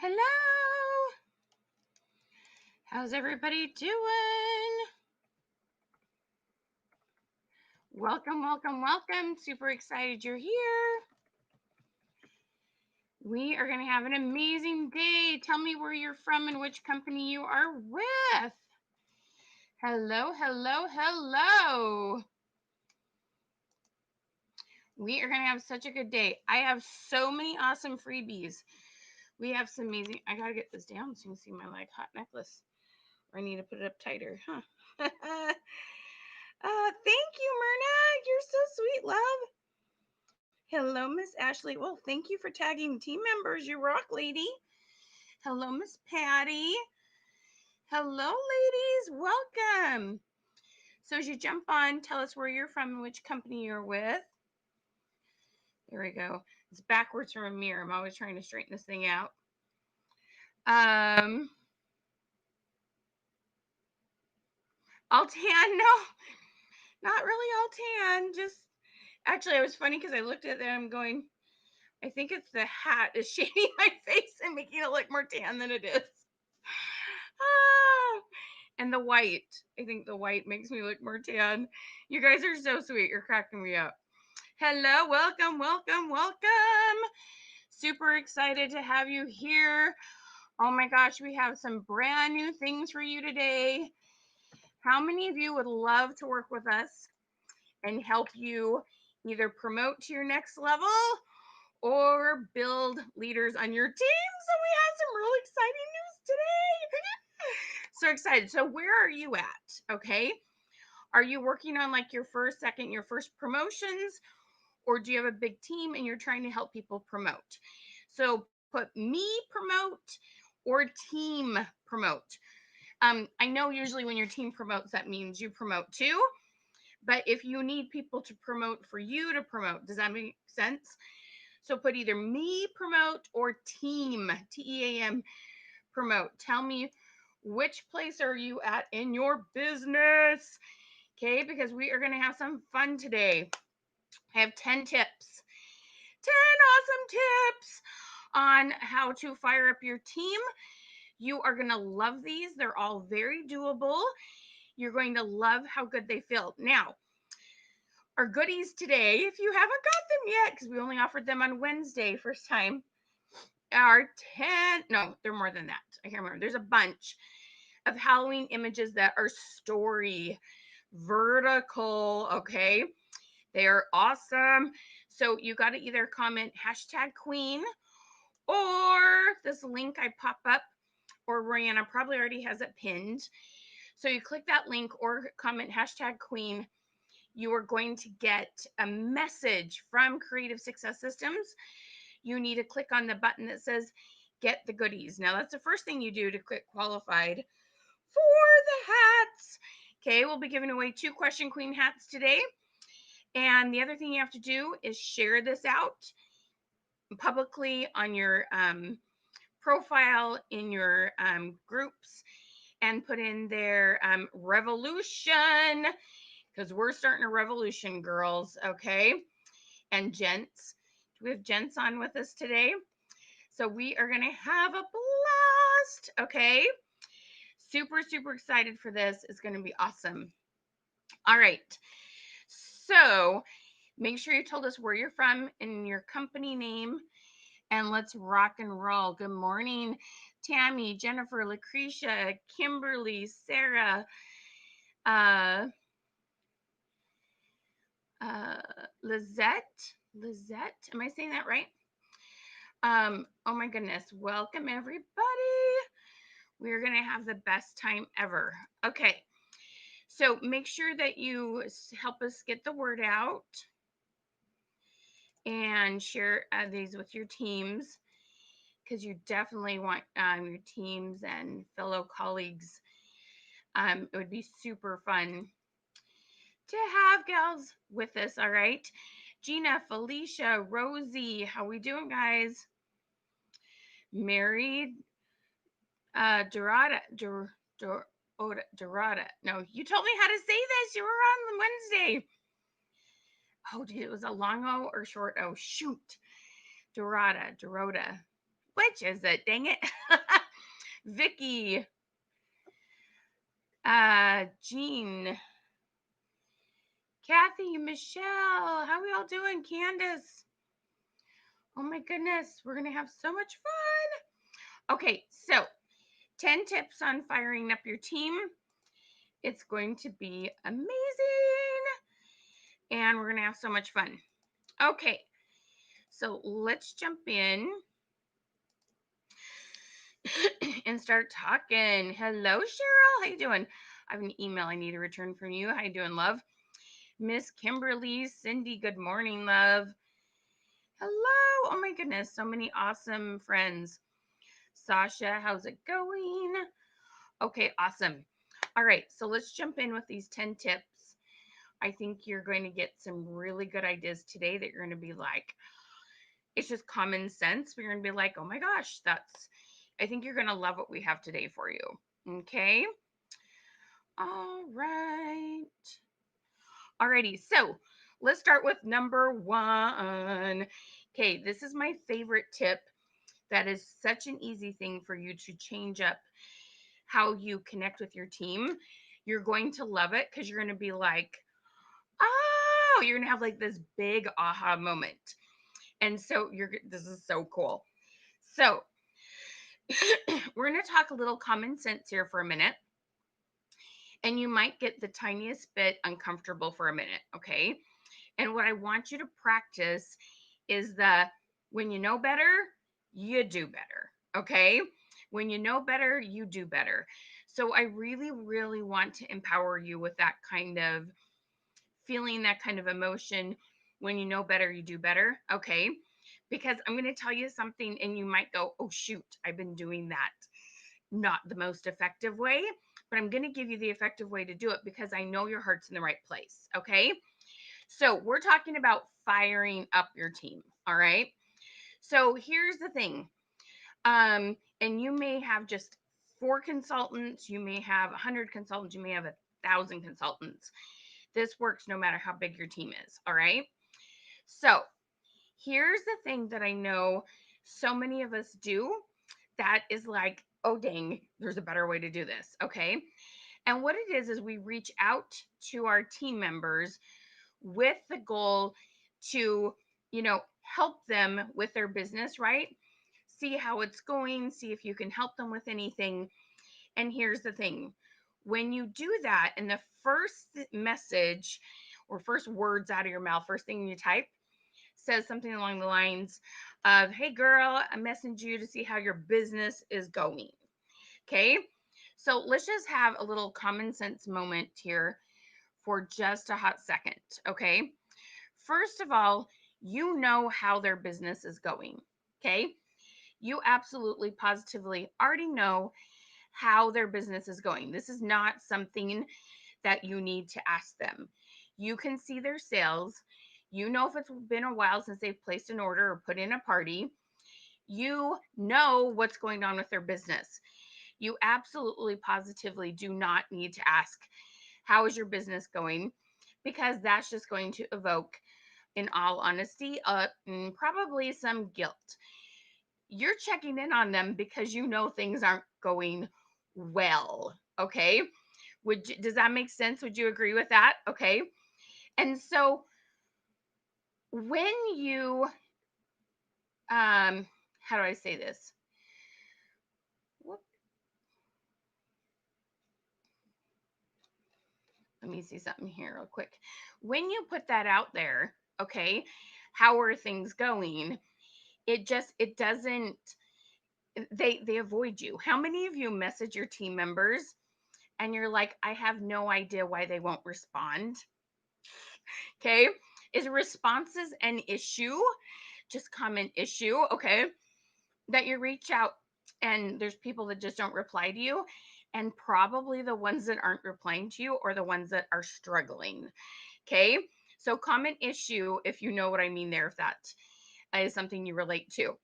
Hello. How's everybody doing? Welcome, welcome, welcome. Super excited you're here. We are going to have an amazing day. Tell me where you're from and which company you are with. Hello, hello, hello. We are going to have such a good day. I have so many awesome freebies. We have some amazing. I got to get this down so you can see my like hot necklace. Or I need to put it up tighter, huh? Thank you, Myrna. You're so sweet, love. Hello, Miss Ashley. Well, thank you for tagging team members. You rock, lady. Hello, Miss Patty. Hello, ladies. Welcome. So as you jump on, tell us where you're from and which company you're with. There we go. It's backwards from a mirror. I'm always trying to straighten this thing out. All tan? No, not really all tan. Just actually, it was funny because I looked at them going, I think it's the hat is shading my face and making it look more tan than it is. Ah, and the white. I think the white makes me look more tan. You guys are so sweet. You're cracking me up. Hello, welcome, welcome, welcome. Super excited to have you here. Oh my gosh, we have some brand new things for you today. How many of you would love to work with us and help you either promote to your next level or build leaders on your team? So we have some really exciting news today. So excited. So where are you at? Okay. Are you working on like your first, second, your first promotions? Or do you have a big team and you're trying to help people promote? So put me promote or team promote. I know usually when your team promotes, that means you promote too. But if you need people to promote for you to promote, does that make sense? So put either me promote or team, TEAM promote. Tell me which place are you at in your business? Okay, because we are going to have some fun today. I have 10 tips, 10 awesome tips on how to fire up your team. You are going to love these. They're all very doable. You're going to love how good they feel. Now, our goodies today, if you haven't got them yet, because we only offered them on Wednesday, first time, are 10, no, they're more than that. I can't remember. There's a bunch of Halloween images that are story vertical. Okay. They are awesome. So you got to either comment #queen or this link I pop up, or Rihanna probably already has it pinned. So you click that link or comment #queen. You are going to get a message from Creative Success Systems. You need to click on the button that says get the goodies. Now that's the first thing you do to click qualified for the hats. Okay, we'll be giving away 2 Question Queen hats today. And the other thing you have to do is share this out publicly on your profile in your groups and put in their revolution, because we're starting a revolution, girls. Okay, and gents. Do we have gents on with us today? So we are going to have a blast. Okay, super, super excited for this. It's going to be awesome. All right. So make sure you told us where you're from and your company name, and let's rock and roll. Good morning, Tammy, Jennifer, Lucretia, Kimberly, Sarah, uh, Lizette. Lizette, am I saying that right? Oh my goodness. Welcome, everybody. We're going to have the best time ever. Okay. So make sure that you help us get the word out and share these with your teams, because you definitely want your teams and fellow colleagues. It would be super fun to have gals with us. All right. Gina, Felicia, Rosie, how we doing, guys? Mary, Dorada, Dorada. No, you told me how to say this. You were on Wednesday. Oh, dude, it was a long O or short O. Shoot. Dorada. Which is it? Dang it. Vicky, Jean, Kathy, Michelle. How we all doing? Candace. Oh my goodness. We're going to have so much fun. Okay, so 10 tips on firing up your team. It's going to be amazing. And we're going to have so much fun. Okay, so let's jump in and start talking. Hello, Cheryl. How you doing? I have an email I need to return from you. How you doing, love? Miss Kimberly, Cindy, good morning, love. Hello. Oh my goodness, so many awesome friends. Sasha, how's it going? Okay, awesome. All right, so let's jump in with these 10 tips. I think you're going to get some really good ideas today that you're going to be like, it's just common sense. We're going to be like, oh my gosh, I think you're going to love what we have today for you. Okay. All right. Alrighty. So let's start with number one. Okay. This is my favorite tip. That is such an easy thing for you to change up how you connect with your team. You're going to love it because you're going to be like, oh, you're going to have like this big aha moment. And so this is so cool. So we're going to talk a little common sense here for a minute. And you might get the tiniest bit uncomfortable for a minute. Okay. And what I want you to practice is when you know better, you do better. Okay. When you know better, you do better. So I really, really want to empower you with that kind of feeling, that kind of emotion. When you know better, you do better. Okay. Because I'm going to tell you something and you might go, oh, shoot, I've been doing that. Not the most effective way, but I'm going to give you the effective way to do it because I know your heart's in the right place. Okay. So we're talking about firing up your team. All right. So here's the thing. And you may have just 4 consultants, you may have 100 consultants, you may have 1,000 consultants. This works no matter how big your team is. All right. So here's the thing that I know so many of us do that is like, oh, dang, there's a better way to do this. Okay. And what it is we reach out to our team members with the goal to, help them with their business, right? See how it's going, see if you can help them with anything. And here's the thing, when you do that, and the first message or first words out of your mouth, first thing you type, says something along the lines of, hey, girl, I'm messaging you to see how your business is going. Okay. So let's just have a little common sense moment here for just a hot second. Okay. First of all, you know how their business is going. Okay. You absolutely positively already know how their business is going. This is not something that you need to ask them. You can see their sales. You know if it's been a while since they've placed an order or put in a party. You know what's going on with their business. You absolutely positively do not need to ask, how is your business going? Because that's just going to evoke, in all honesty, probably some guilt. You're checking in on them because you know things aren't going well. Okay. Does that make sense? Would you agree with that? Okay. And so when you, how do I say this? Let me see something here real quick. When you put that out there, okay, how are things going? It doesn't, they avoid you. How many of you message your team members and you're like, I have no idea why they won't respond? Okay. Is responses an issue? Just common issue. Okay. That you reach out and there's people that just don't reply to you. And probably the ones that aren't replying to you are the ones that are struggling. Okay. So common issue, if you know what I mean there, if that is something you relate to.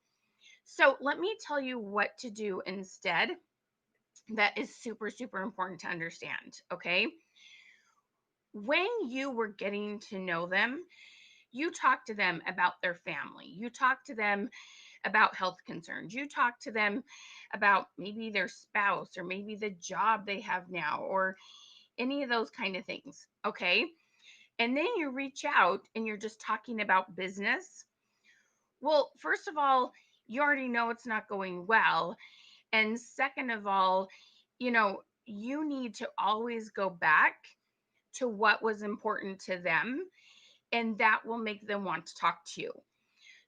So let me tell you what to do instead. That is super, super important to understand. Okay. When you were getting to know them, you talk to them about their family. You talk to them about health concerns. You talk to them about maybe their spouse or maybe the job they have now or any of those kind of things. Okay. And then you reach out and you're just talking about business. Well, first of all, you already know it's not going well. And second of all, you need to always go back to what was important to them, and that will make them want to talk to you.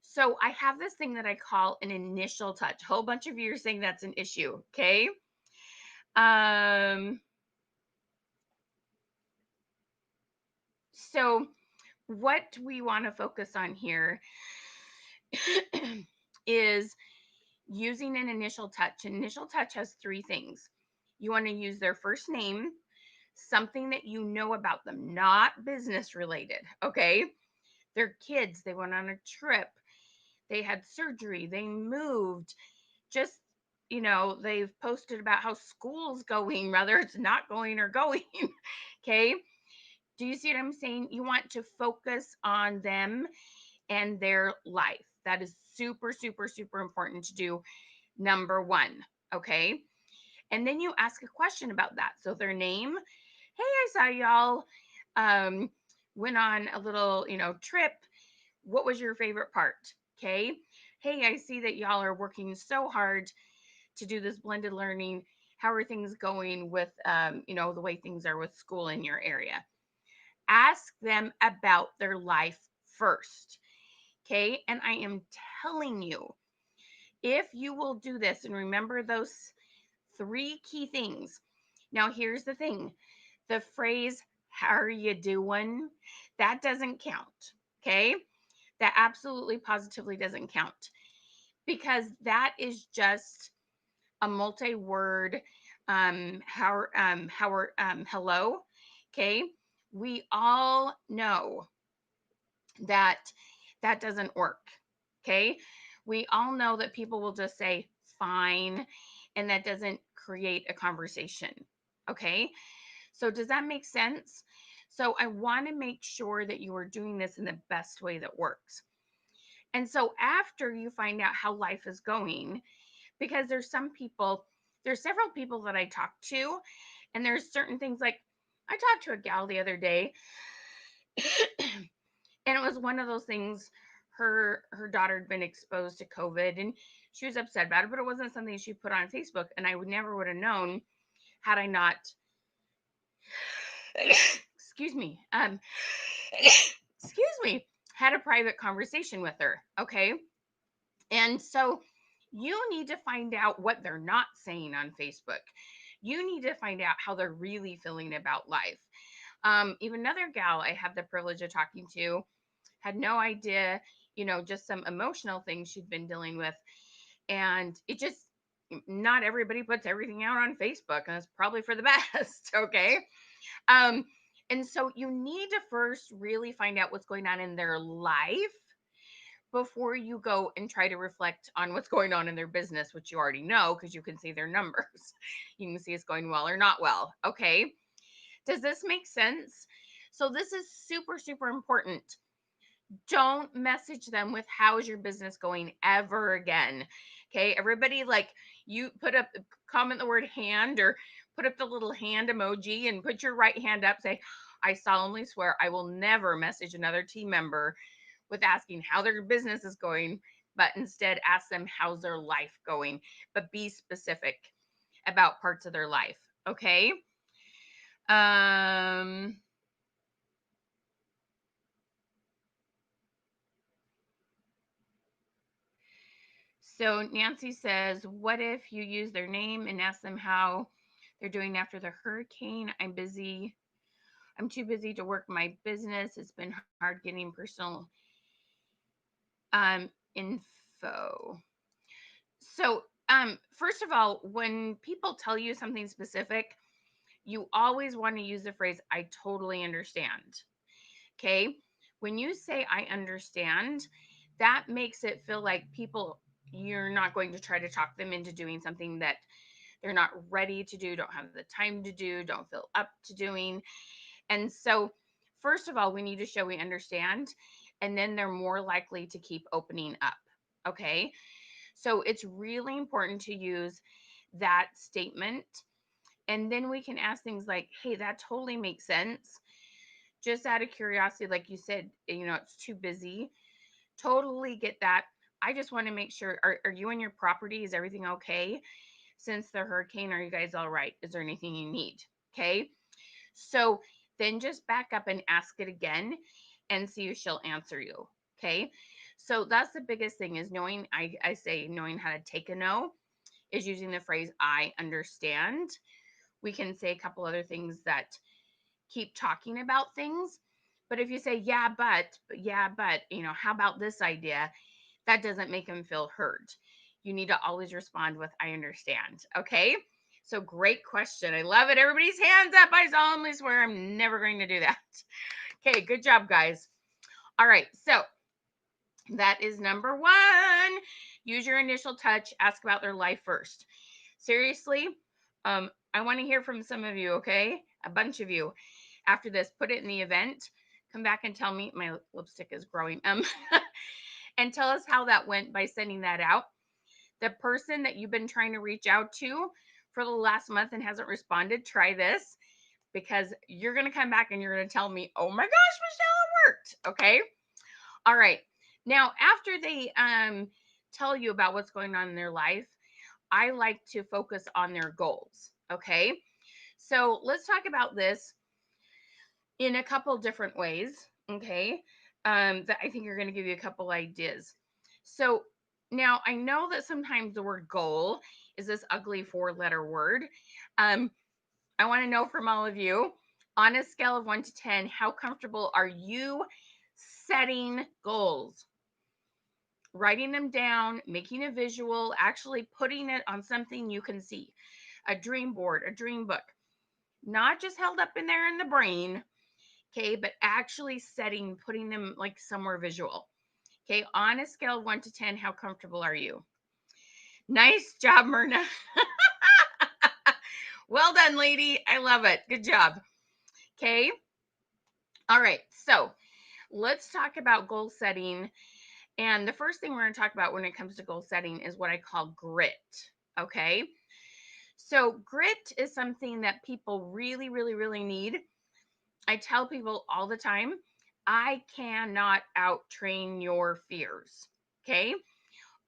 So I have this thing that I call an initial touch. A whole bunch of you are saying that's an issue. Okay. Um, so what we want to focus on here is using an initial touch. An initial touch has three things. You want to use their first name, something that you know about them, not business related. Okay. They're kids, they went on a trip, they had surgery, they moved, just, they've posted about how school's going, whether it's not going or going. Okay. Do you see what I'm saying? You want to focus on them and their life. That is super, super, super important to do. Number one. Okay. And then you ask a question about that. So their name. Hey, I saw y'all um, went on a little, trip. What was your favorite part? Okay. Hey, I see that y'all are working so hard to do this blended learning. How are things going with, the way things are with school in your area? Ask them about their life first. Okay. And I am telling you, if you will do this and remember those three key things. Now, here's the thing, the phrase, how are you doing? That doesn't count. Okay. That absolutely positively doesn't count because that is just a multi-word hello. Okay. We all know that that doesn't work. Okay. We all know that people will just say fine, and that doesn't create a conversation. Okay. So, does that make sense? So, I want to make sure that you are doing this in the best way that works. And so, after you find out how life is going, because there's several people that I talk to, and there's certain things like I talked to a gal the other day, and it was one of those things. Her daughter had been exposed to COVID, and she was upset about it, but it wasn't something she put on Facebook, and I would never would have known had I not excuse me excuse me had a private conversation with her. Okay. And so you need to find out what they're not saying on Facebook. You need to find out how they're really feeling about life. Even another gal I have the privilege of talking to had no idea, just some emotional things she'd been dealing with. And it just, not everybody puts everything out on Facebook, and it's probably for the best. Okay. Um, and so you need to first really find out what's going on in their life before you go and try to reflect on what's going on in their business, which you already know because you can see their numbers. You can see it's going well or not well. Okay. Does this make sense? So, this is super, super important. Don't message them with how's your business going ever again. Okay. Everybody, like, you put up, comment the word hand or put up the little hand emoji and put your right hand up. Say, I solemnly swear I will never message another team member with asking how their business is going, but instead ask them how's their life going, but be specific about parts of their life. Okay. Um, so Nancy says, what if you use their name and ask them how they're doing after the hurricane? I'm busy. I'm too busy to work my business. It's been hard getting personal info. So, first of all, when people tell you something specific, you always want to use the phrase, I totally understand. Okay. When you say, I understand, that makes it feel like you're not going to try to talk them into doing something that they're not ready to do, don't have the time to do, don't feel up to doing. And so, first of all, we need to show we understand, and then they're more likely to keep opening up. Okay. So it's really important to use that statement. And then we can ask things like, hey, that totally makes sense. Just out of curiosity, like you said, it's too busy. Totally get that. I just want to make sure, are you and your property, is everything okay? Since the hurricane, are you guys all right? Is there anything you need? Okay. So then just back up and ask it again and see if she'll answer you. Okay. So that's the biggest thing is knowing, I say knowing how to take a no is using the phrase, I understand. We can say a couple other things that keep talking about things. But if you say, yeah, but, how about this idea? That doesn't make them feel heard. You need to always respond with, I understand. Okay. So great question. I love it. Everybody's hands up. I solemnly swear I'm never going to do that. Okay. Good job, guys. All right. So that is number one. Use your initial touch. Ask about their life first. Seriously, I want to hear from some of you, okay? A bunch of you. After this, put it in the event. Come back and tell me. My lipstick is growing. And tell us how that went by sending that out. The person that you've been trying to reach out to for the last month and hasn't responded, try this because you're going to come back and you're going to tell me, oh my gosh, Michelle, it worked. Okay. All right. Now, after they tell you about what's going on in their life, I like to focus on their goals. Okay. So let's talk about this in a couple different ways. Okay. That I think are going to give you a couple ideas. So now I know that sometimes the word goal is this ugly 4-letter word. Um, I want to know from all of you on a scale of 1 to 10, how comfortable are you setting goals? Writing them down, making a visual, actually putting it on something you can see, a dream board, a dream book, not just held up in there in the brain, okay, but actually setting, putting them like somewhere visual. Okay, on a scale of 1 to 10, how comfortable are you? Nice job, Myrna. Well done, lady. I love it. Good job. Okay. All right. So let's talk about goal setting. And the first thing we're going to talk about when it comes to goal setting is what I call grit. Okay. So grit is something that people really, really, really need. I tell people all the time, I cannot out train your fears. Okay.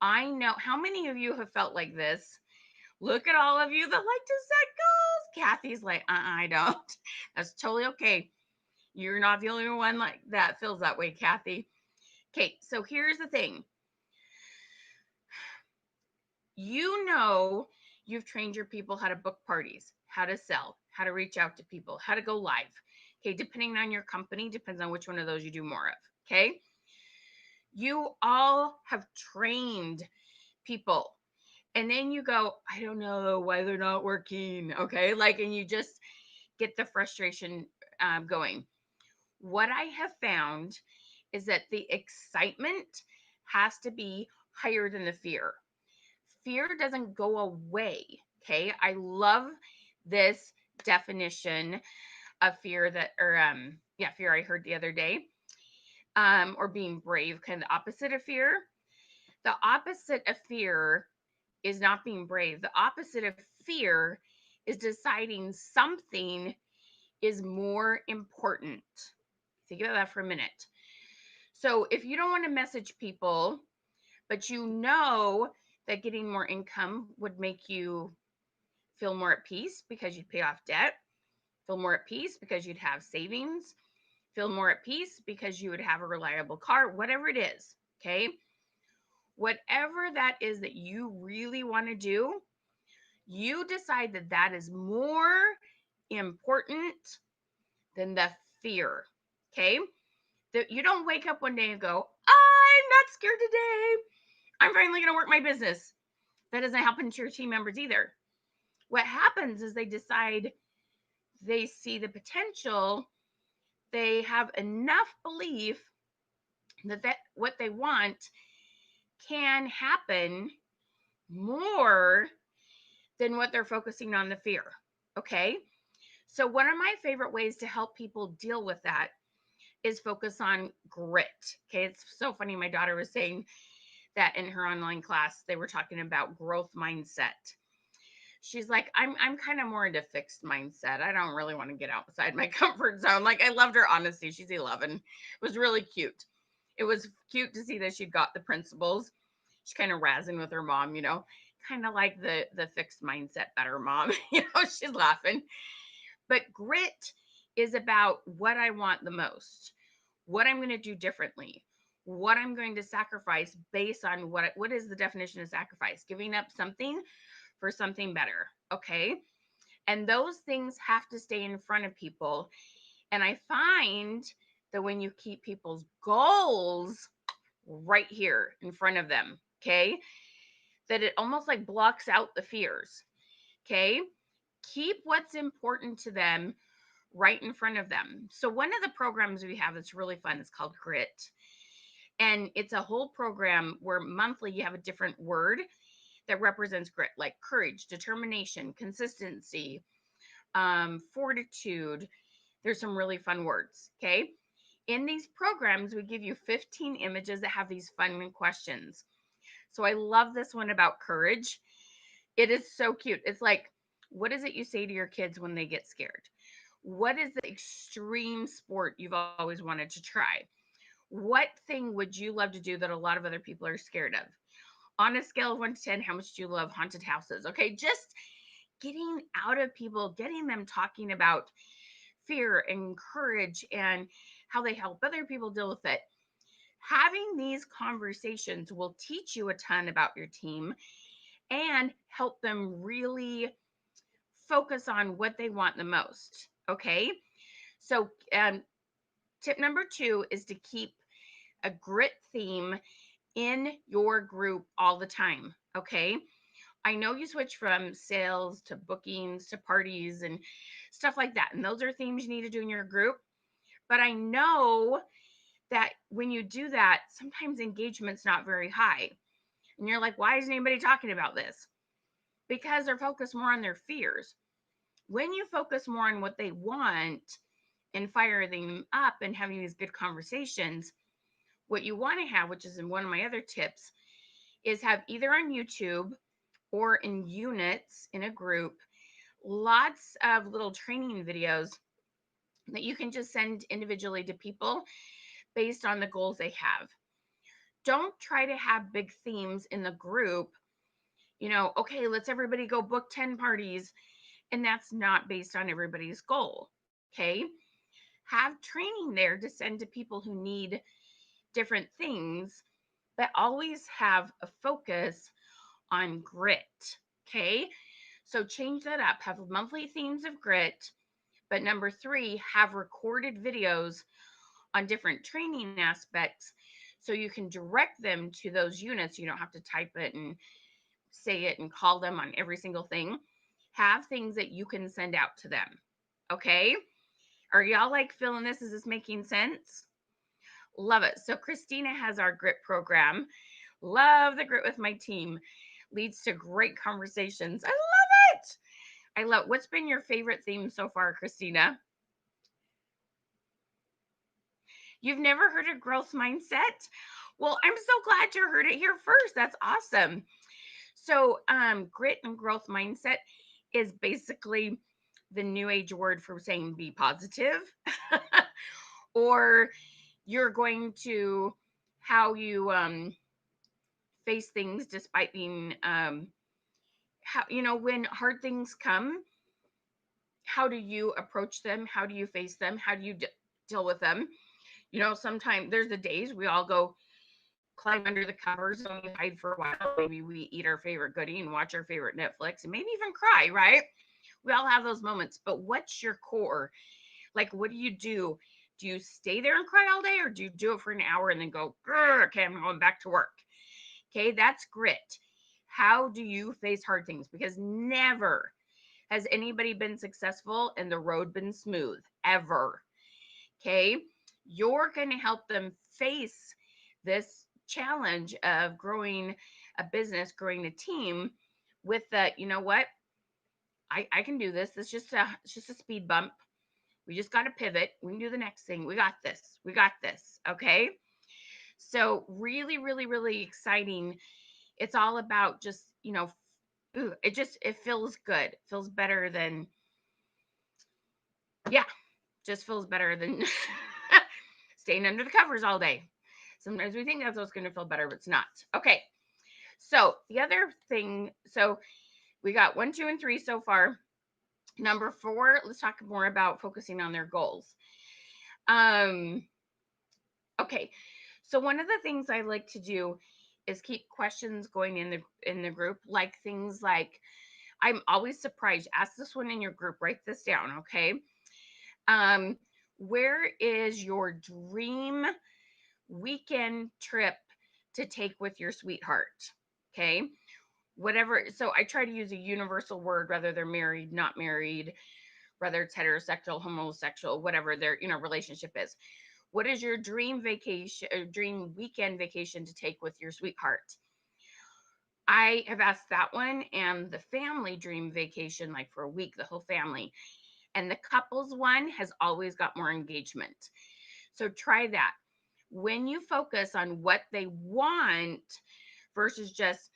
I know how many of you have felt like this. Look at all of you that like to set goals. Kathy's like, I don't. That's totally okay. You're not the only one like that feels that way, Kathy. Okay, so here's the thing. You've trained your people how to book parties, how to sell, how to reach out to people, how to go live. Okay, depending on your company, depends on which one of those you do more of. Okay, you all have trained people, and then you go, I don't know why they're not working. Okay, like, and you just get the frustration going. What I have found is that the excitement has to be higher than the fear. Fear doesn't go away. Okay. I love this definition of fear fear I heard the other day. Or being brave, kind of the opposite of fear. The opposite of fear is not being brave. The opposite of fear is deciding something is more important. Think about that for a minute. So if you don't want to message people, but you know that getting more income would make you feel more at peace because you'd pay off debt, feel more at peace because you'd have savings, feel more at peace because you would have a reliable car, whatever it is, okay? Whatever that is that you really want to do, you decide that that is more important than the fear, okay? That you don't wake up one day and go, I'm not scared today. I'm finally going to work my business. That doesn't happen to your team members either. What happens is they decide, they see the potential, they have enough belief that what they want can happen more than what they're focusing on the fear. Okay. So, one of my favorite ways to help people deal with that is focus on grit. Okay. It's so funny. My daughter was saying that in her online class, they were talking about growth mindset. She's like, I'm kind of more into fixed mindset. I don't really want to get outside my comfort zone. Like, I loved her honesty. She's 11. It was really cute. It was cute to see that she'd got the principles. She's kind of razzing with her mom, kind of like the fixed mindset better mom. She's laughing. But grit is about what I want the most, what I'm going to do differently, what I'm going to sacrifice based on what is the definition of sacrifice? Giving up something for something better. Okay. And those things have to stay in front of people. And I find that when you keep people's goals right here in front of them, okay, that it almost like blocks out the fears. Okay. Keep what's important to them right in front of them. So, one of the programs we have that's really fun is called Grit. And it's a whole program where monthly you have a different word that represents grit, like courage, determination, consistency, fortitude. There's some really fun words. Okay. In these programs, we give you 15 images that have these fun questions. So I love this one about courage. It is so cute. It's like, what is it you say to your kids when they get scared? What is the extreme sport you've always wanted to try? What thing would you love to do that a lot of other people are scared of? On a scale of 1 to 10, how much do you love haunted houses? Okay, just getting out of people, getting them talking about fear and courage and how they help other people deal with it. Having these conversations will teach you a ton about your team and help them really focus on what they want the most. Okay, so tip number 2 is to keep a grit theme in your group all the time. Okay, I know you switch from sales to bookings to parties and stuff like that. And those are themes you need to do in your group. But I know that when you do that, sometimes engagement's not very high. And you're like, why isn't anybody talking about this? Because they're focused more on their fears. When you focus more on what they want and fire them up and having these good conversations, what you want to have, which is in one of my other tips, is have either on YouTube or in units in a group, lots of little training videos that you can just send individually to people based on the goals they have. Don't try to have big themes in the group, okay, let's everybody go book 10 parties. And that's not based on everybody's goal. Okay. Have training there to send to people who need different things, but always have a focus on grit. Okay. So change that up. Have monthly themes of grit. But number 3, have recorded videos on different training aspects so you can direct them to those units. You don't have to type it and say it and call them on every single thing. Have things that you can send out to them. Okay. Are y'all like feeling this? Is this making sense? Love it. So Christina has our grit program. Love the grit with my team. Leads to great conversations. I love it. What's been your favorite theme so far, Christina? You've never heard of growth mindset? Well, I'm so glad you heard it here first. That's awesome. So, grit and growth mindset is basically the new age word for saying be positive, or you're going to how you face things despite being how when hard things come, how do you approach them? How do you face them? How do you deal with them? Sometimes there's the days we all go climb under the covers and we hide for a while. Maybe we eat our favorite goodie and watch our favorite Netflix and maybe even cry, right? We all have those moments. But what's your core? Like, what do you do? Do you stay there and cry all day, or do you do it for an hour and then go, okay, I'm going back to work? Okay, that's grit. How do you face hard things? Because never has anybody been successful and the road been smooth, ever. Okay, you're going to help them face this challenge of growing a business, growing a team with that, what? I can do this. It's just a speed bump. We just got to pivot. We can do the next thing. We got this. We got this. Okay. So really, really, really exciting. It's all about just, ooh, it feels good. Feels better than, yeah, just feels better than staying under the covers all day. Sometimes we think that's what's going to feel better, but it's not. Okay. So the other thing, so we got 1, 2, and 3 so far. Number 4, let's talk more about focusing on their goals. Um, okay. So one of the things I like to do is keep questions going in the group, like things like, I'm always surprised. Ask this one in your group. Write this down, okay? Um, where is your dream weekend trip to take with your sweetheart? Okay. Whatever. So I try to use a universal word, whether they're married, not married, whether it's heterosexual, homosexual, whatever their, relationship is. What is your dream vacation or dream weekend vacation to take with your sweetheart? I have asked that one and the family dream vacation, like for a week, the whole family. And the couples one has always got more engagement. So try that. When you focus on what they want versus just,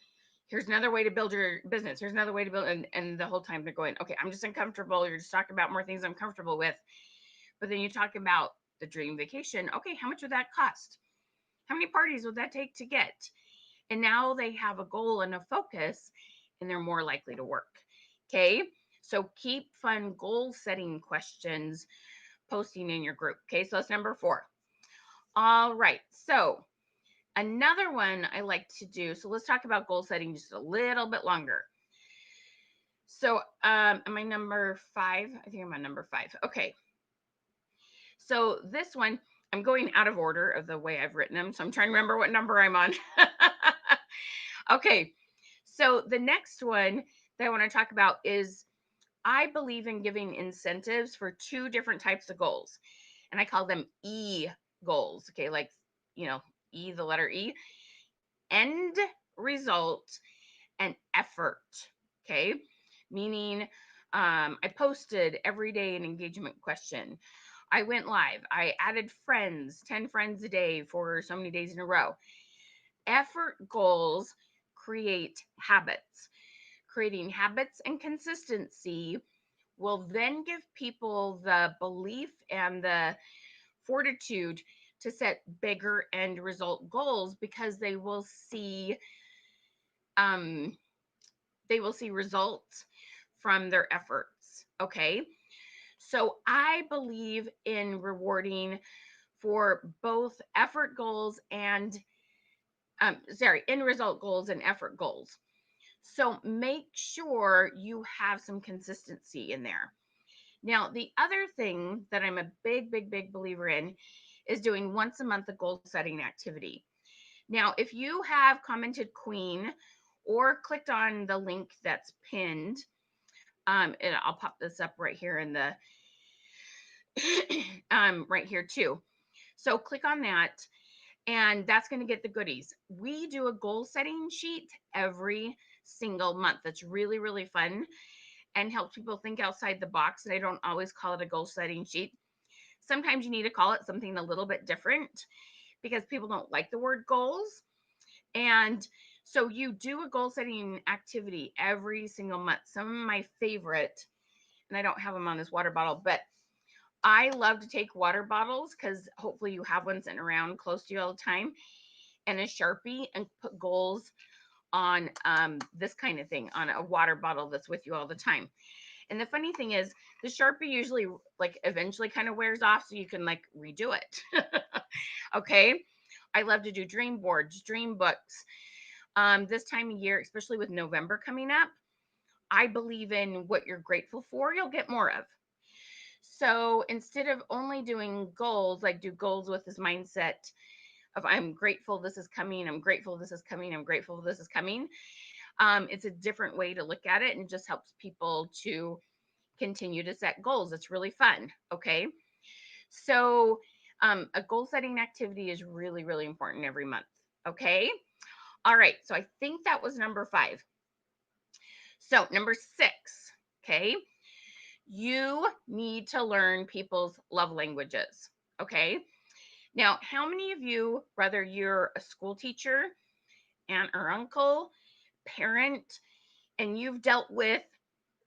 here's another way to build your business, here's another way to build, and the whole time they're going, okay, I'm just uncomfortable. You're just talking about more things I'm comfortable with. But then you talk about the dream vacation. Okay, how much would that cost? How many parties would that take to get? And now they have a goal and a focus, and they're more likely to work. Okay. So keep fun goal setting questions posting in your group. Okay. So that's number 4. All right. So another one I like to do. So let's talk about goal setting just a little bit longer. So am I number 5? I think I'm on number 5. Okay. So this one, I'm going out of order of the way I've written them. So I'm trying to remember what number I'm on. Okay. So the next one that I want to talk about is, I believe in giving incentives for 2 different types of goals. And I call them E goals. Okay. Like, E, the letter E, end result and effort. Okay. Meaning, I posted every day an engagement question. I went live. I added friends, 10 friends a day for so many days in a row. Effort goals create habits. Creating habits and consistency will then give people the belief and the fortitude to set bigger end result goals, because um they will see results from their efforts. Okay. So I believe in rewarding for both effort goals and end result goals and effort goals. So make sure you have some consistency in there. Now, the other thing that I'm a big, big, big believer in is doing once a month a goal setting activity. Now, if you have commented Queen or clicked on the link that's pinned, and I'll pop this up right here in the right here too. So click on that, and that's going to get the goodies. We do a goal setting sheet every single month. That's really, really fun and helps people think outside the box. And I don't always call it a goal setting sheet. Sometimes you need to call it something a little bit different because people don't like the word goals. And so you do a goal setting activity every single month. Some of my favorite, and I don't have them on this water bottle, but I love to take water bottles, because hopefully you have one sitting around close to you all the time, and a Sharpie, and put goals on this kind of thing on a water bottle that's with you all the time. And the funny thing is, the Sharpie usually like eventually kind of wears off, so you can like redo it. Okay. I love to do dream boards, dream books. This time of year, especially with November coming up, I believe in what you're grateful for, you'll get more of. So instead of only doing goals, like do goals with this mindset of, I'm grateful this is coming, I'm grateful this is coming, I'm grateful this is coming. It's a different way to look at it, and just helps people to continue to set goals. It's really fun. Okay. So a goal setting activity is really, really important every month. Okay. All right. So I think that was number 5. So number 6. Okay. You need to learn people's love languages. Okay. Now, how many of you, whether you're a school teacher, aunt or uncle, parent, and you've dealt with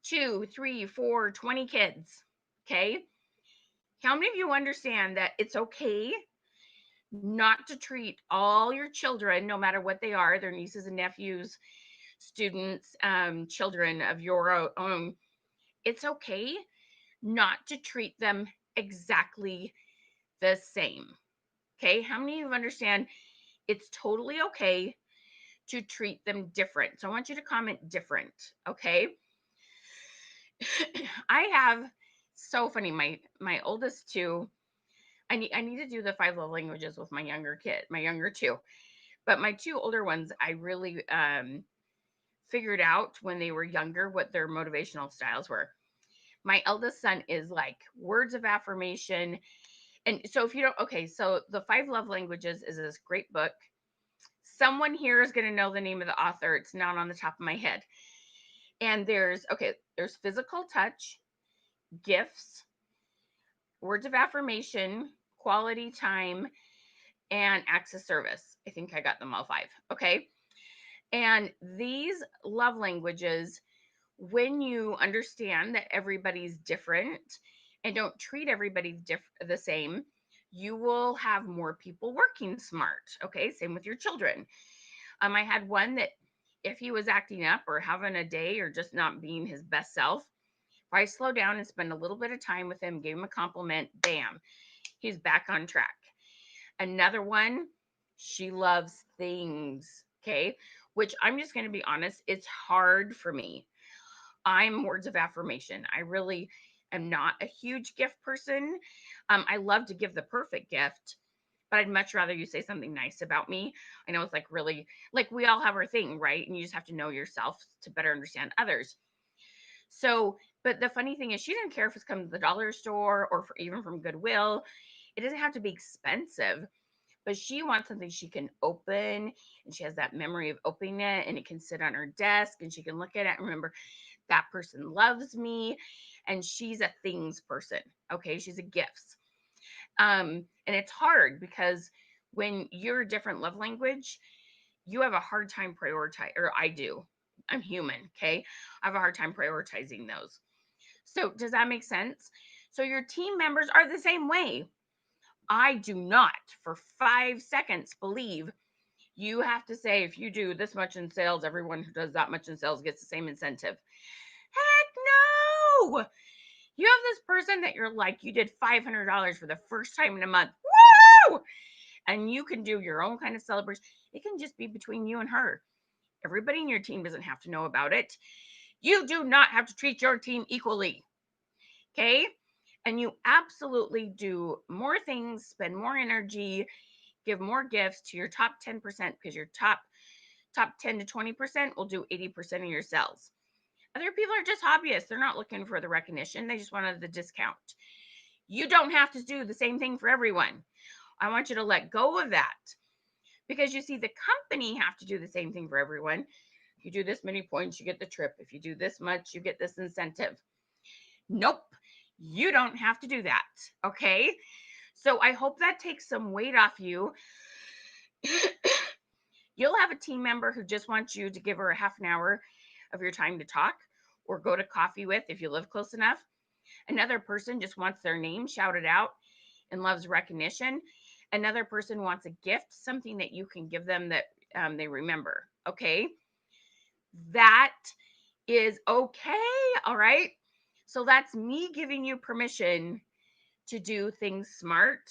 2, 3, 4, 20 kids, okay? How many of you understand that it's okay not to treat all your children, no matter what they are, their nieces and nephews, students, children of your own, it's okay not to treat them exactly the same. Okay. How many of you understand it's totally okay to treat them different? So I want you to comment different. Okay. I have so funny. My oldest two, I need to do the five love languages with my younger kid, my younger two. But my two older ones, I really figured out when they were younger what their motivational styles were. My eldest son is like words of affirmation. And so if you don't, okay, so the five love languages is this great book. Someone here is going to know the name of the author. It's not on the top of my head. And there's physical touch, gifts, words of affirmation, quality time, and acts of service. I think I got them all five. Okay. And these love languages, when you understand that everybody's different and don't treat everybody the same, you will have more people working smart. Okay. Same with your children. I had one that if he was acting up or having a day or just not being his best self, if I slow down and spend a little bit of time with him, gave him a compliment, bam, he's back on track. Another one, she loves things. Okay. Which I'm just going to be honest, it's hard for me. I'm words of affirmation. I really am not a huge gift person. I love to give the perfect gift, but I'd much rather you say something nice about me. I know it's like really, like we all have our thing, right? And you just have to know yourself to better understand others. So, but the funny thing is, she didn't care if it's come to the dollar store or even from Goodwill. It doesn't have to be expensive, but she wants something she can open, and she has that memory of opening it, and it can sit on her desk and she can look at it and remember that person loves me. And she's a things person. Okay. She's a gifts. And it's hard because when you're a different love language, you have a hard time prioritize, or I do. I'm human. Okay. I have a hard time prioritizing those. So does that make sense? So your team members are the same way. I do not for 5 seconds believe you have to say, if you do this much in sales, everyone who does that much in sales gets the same incentive. Heck no. You have this person that you're like, you did $500 for the first time in a month. Woo! And you can do your own kind of celebration. It can just be between you and her. Everybody in your team doesn't have to know about it. You do not have to treat your team equally. Okay. And you absolutely do more things, spend more energy, give more gifts to your top 10% because your top 10 to 20% will do 80% of your sales. Other people are just hobbyists. They're not looking for the recognition. They just wanted the discount. You don't have to do the same thing for everyone. I want you to let go of that because you see, the company have to do the same thing for everyone. If you do this many points, you get the trip. If you do this much, you get this incentive. Nope, you don't have to do that. Okay. So I hope that takes some weight off you. You'll have a team member who just wants you to give her a half an hour of your time to talk or go to coffee with if you live close enough. Another person just wants their name shouted out and loves recognition. Another person wants a gift, something that you can give them that they remember. Okay. That is okay. All right. So that's me giving you permission to do things smart,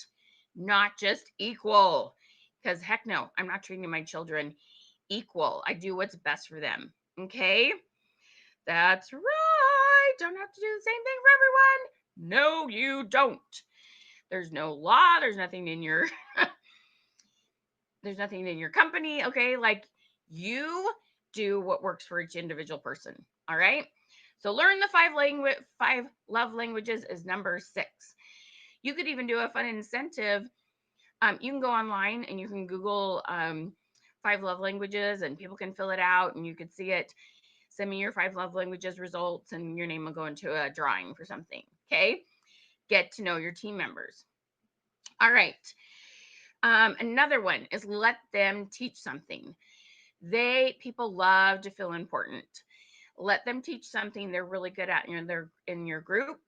not just equal. Because heck no, I'm not treating my children equal. I do what's best for them. Okay. That's right. Don't have to do the same thing for everyone. No, you don't. There's no law. There's nothing in your there's nothing in your company. Okay. Like you do what works for each individual person. All right. So learn the five love languages is number 6. You could even do a fun incentive. You can go online and you can Google 5 love languages and people can fill it out and you could see it. Send me your 5 love languages results and your name will go into a drawing for something. Okay. Get to know your team members. All right. Another one is let them teach something. People love to feel important. Let them teach something they're really good at in your group.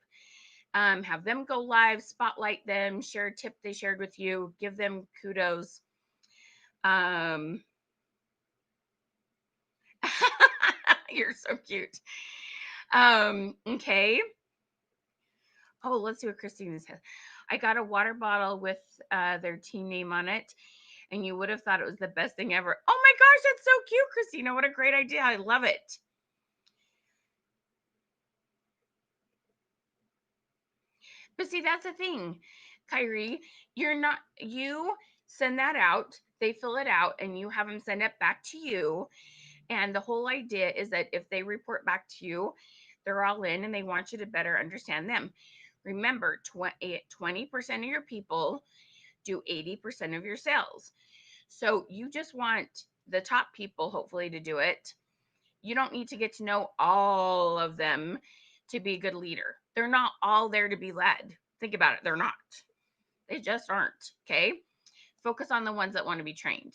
Have them go live, spotlight them, share a tip they shared with you, give them kudos. Um, you're so cute. Okay. Oh, let's see what Christine says. I got a water bottle with their team name on it, and you would have thought it was the best thing ever. Oh my gosh, that's so cute, Christina. What a great idea. I love it. But see, that's the thing, Kyrie. You send that out, they fill it out, and you have them send it back to you. And the whole idea is that if they report back to you, they're all in and they want you to better understand them. Remember, 20% of your people do 80% of your sales. So you just want the top people, hopefully, to do it. You don't need to get to know all of them to be a good leader. They're not all there to be led. Think about it. They're not. They just aren't. Okay. Focus on the ones that want to be trained.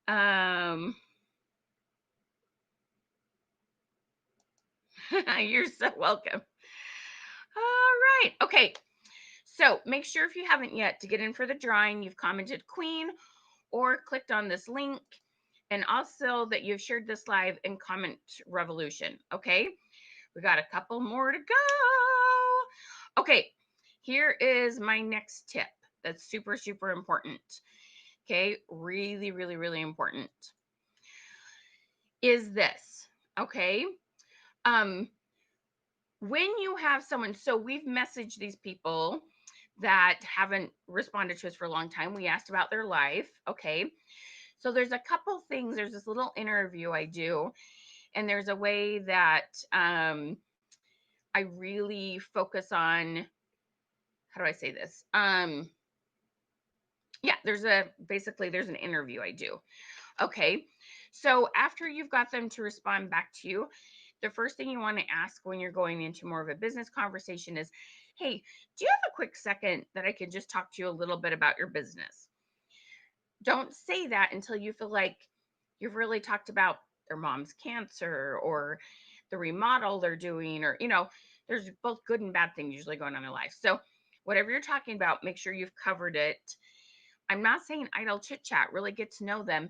Um, you're so welcome. All right. Okay. So make sure if you haven't yet to get in for the drawing, you've commented Queen or clicked on this link, and also that you've shared this live in Comment Revolution. Okay. We got a couple more to go. Okay. Here is my next tip that's super, super important. Okay. Really, really, really important is this. Okay. Um, when you have someone, so we've messaged these people that haven't responded to us for a long time. We asked about their life. Okay. So there's a couple things. There's this little interview I do, and there's a way that I really focus on. How do I say this? Yeah, there's an interview I do. Okay. So after you've got them to respond back to you, the first thing you want to ask when you're going into more of a business conversation is, hey, do you have a quick second that I could just talk to you a little bit about your business? Don't say that until you feel like you've really talked about their mom's cancer or the remodel they're doing, or, there's both good and bad things usually going on in life. So, whatever you're talking about, make sure you've covered it. I'm not saying idle chit chat, really get to know them.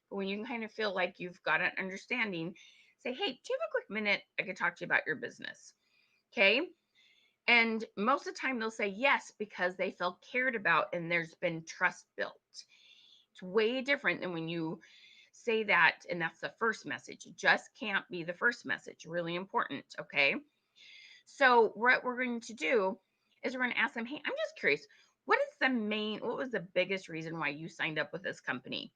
But when you kind of feel like you've got an understanding, say, hey, do you have a quick minute I could talk to you about your business? Okay. And most of the time they'll say yes because they feel cared about and there's been trust built. It's way different than when you say that and that's the first message. It just can't be the first message. Really important. Okay. So, what we're going to do is we're going to ask them, hey, I'm just curious, what was the biggest reason why you signed up with this company?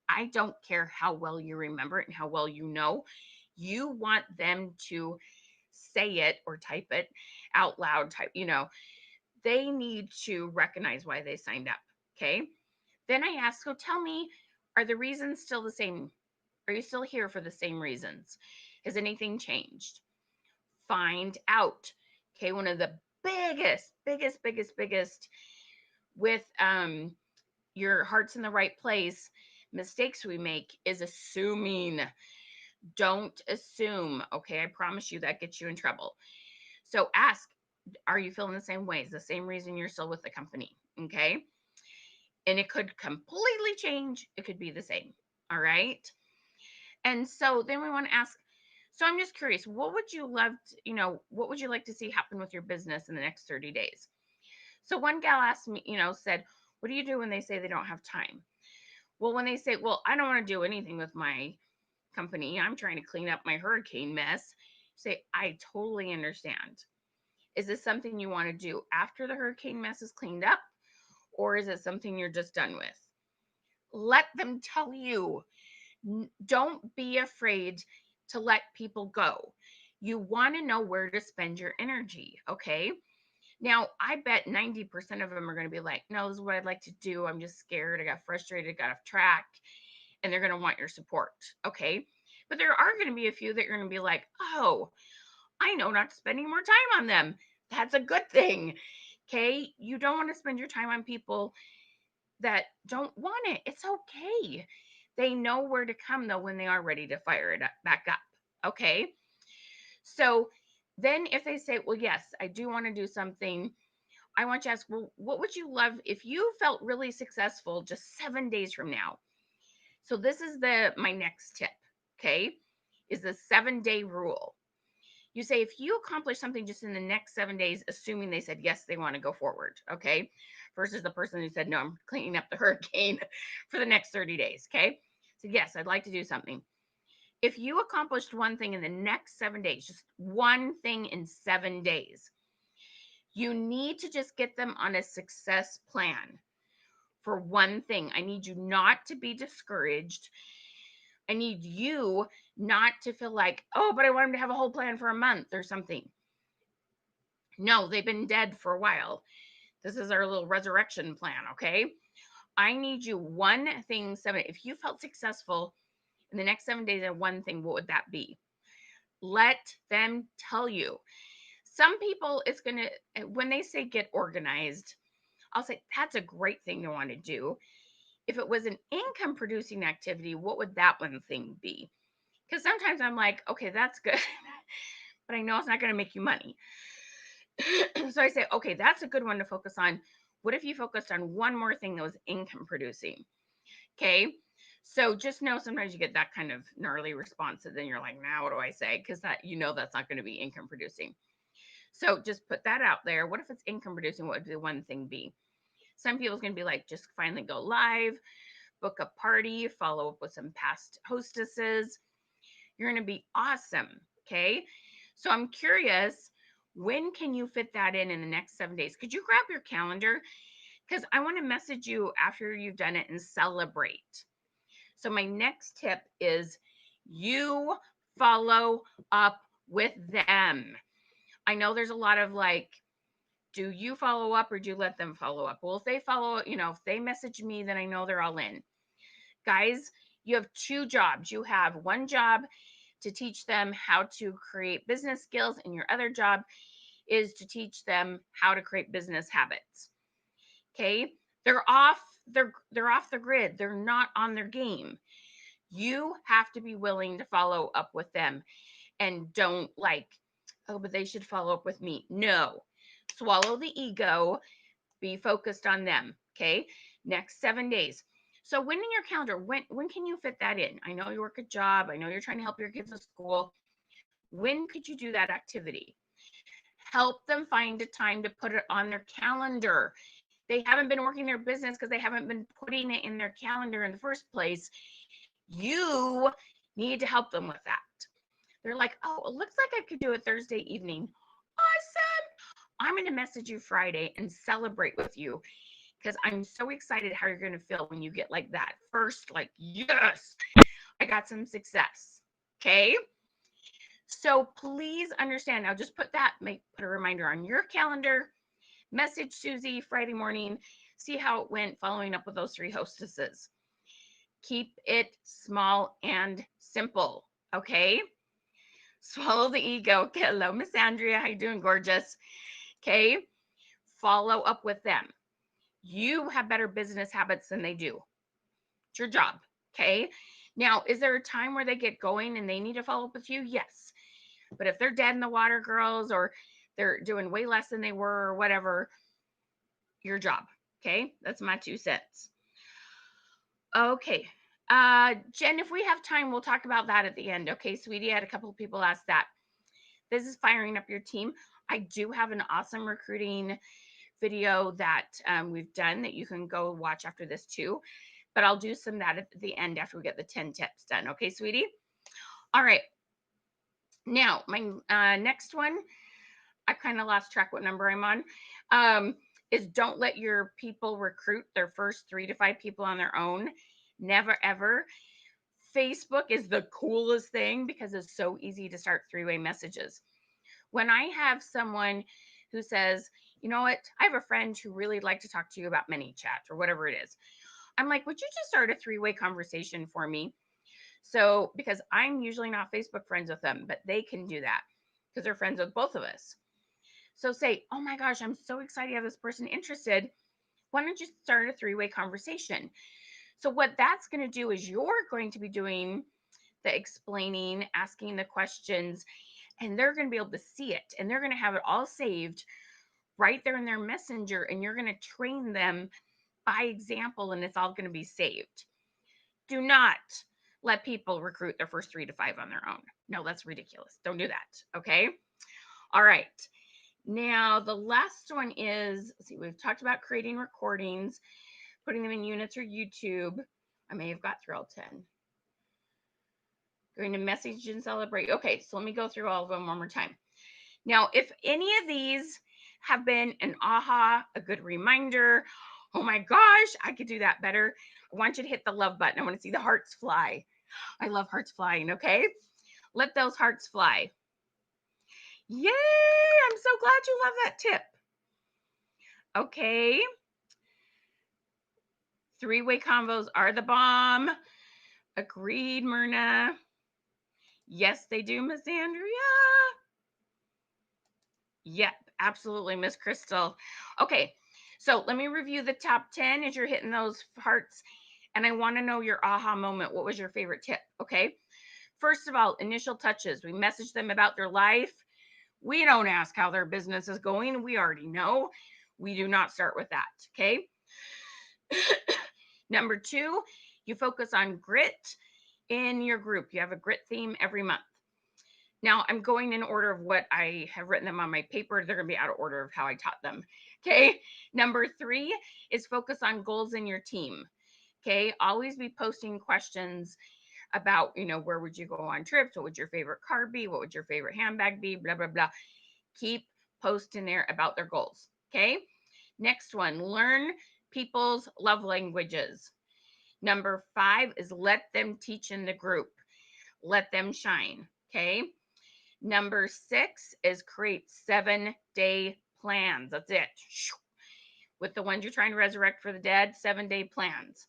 I don't care how well you remember it and how well you know. You want them to say it or type it out loud, they need to recognize why they signed up. Okay. Then I ask, so tell me, are the reasons still the same? Are you still here for the same reasons? Has anything changed? Find out. Okay. One of the biggest with your heart's in the right place mistakes we make is assuming. Don't assume. Okay. I promise you that gets you in trouble. So ask, are you feeling the same way? Is the same reason you're still with the company? Okay. And it could completely change. It could be the same. All right. And so then we want to ask, so I'm just curious, what would you like to see happen with your business in the next 30 days? So one gal asked me, said, what do you do when they say they don't have time? Well, when they say, well, I don't want to do anything with my company, I'm trying to clean up my hurricane mess, say, I totally understand. Is this something you want to do after the hurricane mess is cleaned up? Or is it something you're just done with? Let them tell you. Don't be afraid to let people go. You want to know where to spend your energy. Okay. Now, I bet 90% of them are going to be like, no, this is what I'd like to do. I'm just scared. I got frustrated, got off track, and they're going to want your support. Okay. But there are going to be a few that are going to be like, oh, I know not to spend any more time on them. That's a good thing. Okay. You don't want to spend your time on people that don't want it. It's okay. They know where to come though when they are ready to fire it back up. Okay. So then if they say, well, yes, I do want to do something, I want you to ask, well, what would you love if you felt really successful just 7 days from now? So this is my next tip. Okay. Is the 7 day rule. You say, if you accomplish something just in the next 7 days, assuming they said yes, they want to go forward, okay, versus the person who said no, I'm cleaning up the hurricane for the next 30 days, okay, so yes, I'd like to do something. If you accomplished one thing in the next 7 days, just one thing in 7 days, you need to just get them on a success plan for one thing. I need you not to be discouraged. I need you not to feel like, oh, but I want them to have a whole plan for a month or something. No, they've been dead for a while. This is our little resurrection plan, okay? I need you one thing, if you felt successful in the next 7 days at one thing, what would that be? Let them tell you. Some people, it's going to, when they say get organized, I'll say that's a great thing to want to do. If it was an income producing activity, what would that one thing be? Because sometimes I'm like, okay, that's good, but I know it's not going to make you money. So I say, okay, that's a good one to focus on. What if you focused on one more thing that was income producing? Okay. So just know sometimes you get that kind of gnarly response. And then you're like, now what do I say? Because that, that's not going to be income producing. So just put that out there. What if it's income producing? What would the one thing be? Some people's going to be like, just finally go live, book a party, follow up with some past hostesses. You're going to be awesome. Okay. So I'm curious, when can you fit that in the next 7 days? Could you grab your calendar? Because I want to message you after you've done it and celebrate. So my next tip is you follow up with them. I know there's a lot of like, do you follow up or do you let them follow up? Well, if they follow, if they message me, then I know they're all in. Guys, you have two jobs. You have one job to teach them how to create business skills, and your other job is to teach them how to create business habits. Okay? They're off the grid. They're not on their game. You have to be willing to follow up with them, and don't like, oh, but they should follow up with me. No. Swallow the ego, be focused on them. Okay? Next 7 days. So when in your calendar, when can you fit that in? I know you work a job. I know you're trying to help your kids to school. When could you do that activity? Help them find a time to put it on their calendar. They haven't been working their business because they haven't been putting it in their calendar in the first place. You need to help them with that. They're like, oh, it looks like I could do it Thursday evening. Awesome. I'm going to message you Friday and celebrate with you because I'm so excited how you're going to feel when you get like that first, like, yes, I got some success. Okay. So please understand. Now just put a reminder on your calendar. Message Susie Friday morning. See how it went following up with those 3 hostesses. Keep it small and simple. Okay. Swallow the ego. Hello, Miss Andrea. How you doing, gorgeous? Okay. Follow up with them. You have better business habits than they do. It's your job. Okay. Now, is there a time where they get going and they need to follow up with you? Yes. But if they're dead in the water, girls, or they're doing way less than they were or whatever, your job. Okay. That's my 2 cents. Okay. Jen, if we have time, we'll talk about that at the end. Okay, sweetie. I had a couple of people ask that. This is firing up your team. I do have an awesome recruiting video that we've done that you can go watch after this too. But I'll do some of that at the end after we get the 10 tips done. Okay, sweetie? All right. Now, my next one, I kind of lost track what number I'm on, is don't let your people recruit their first 3 to 5 people on their own. Never, ever. Facebook is the coolest thing because it's so easy to start 3-way messages. When I have someone who says, you know what, I have a friend who really would like to talk to you about ManyChat or whatever it is. I'm like, would you just start a 3-way conversation for me? So, because I'm usually not Facebook friends with them, but they can do that because they're friends with both of us. So say, oh my gosh, I'm so excited to have this person interested. Why don't you start a three-way conversation? So what that's going to do is you're going to be doing the explaining, asking the questions, and they're going to be able to see it, and they're going to have it all saved right there in their messenger, and you're going to train them by example, and it's all going to be saved. Do not let people recruit their first 3 to 5 on their own. No, that's ridiculous. Don't do that. Okay. All right. Now, the last one is, let's see, we've talked about creating recordings, putting them in units or YouTube. I may have got through all 10. Going to message and celebrate. Okay, so let me go through all of them one more time. Now, if any of these have been an aha, a good reminder, oh my gosh, I could do that better, I want you to hit the love button. I want to see the hearts fly. I love hearts flying, okay? Let those hearts fly. Yay! I'm so glad you love that tip. Okay. Three-way combos are the bomb. Agreed, Myrna. Yes, they do, Miss Andrea. Yep, absolutely, Miss Crystal. Okay, so let me review the top 10 as you're hitting those hearts. And I want to know your aha moment. What was your favorite tip? Okay. First of all, initial touches. We message them about their life. We don't ask how their business is going. We already know. We do not start with that. Okay. Number 2, you focus on grit in your group. You have a grit theme every month. Now I'm going in order of what I have written them on my paper. They're going to be out of order of how I taught them. Okay. Number 3 is focus on goals in your team. Okay. Always be posting questions about, where would you go on trips? What would your favorite car be? What would your favorite handbag be? Blah, blah, blah. Keep posting there about their goals. Okay. Next one, learn people's love languages. Number 5 is let them teach in the group. Let them shine. Okay. Number 6 is create 7-day plans. That's it. With the ones you're trying to resurrect for the dead, 7-day plans.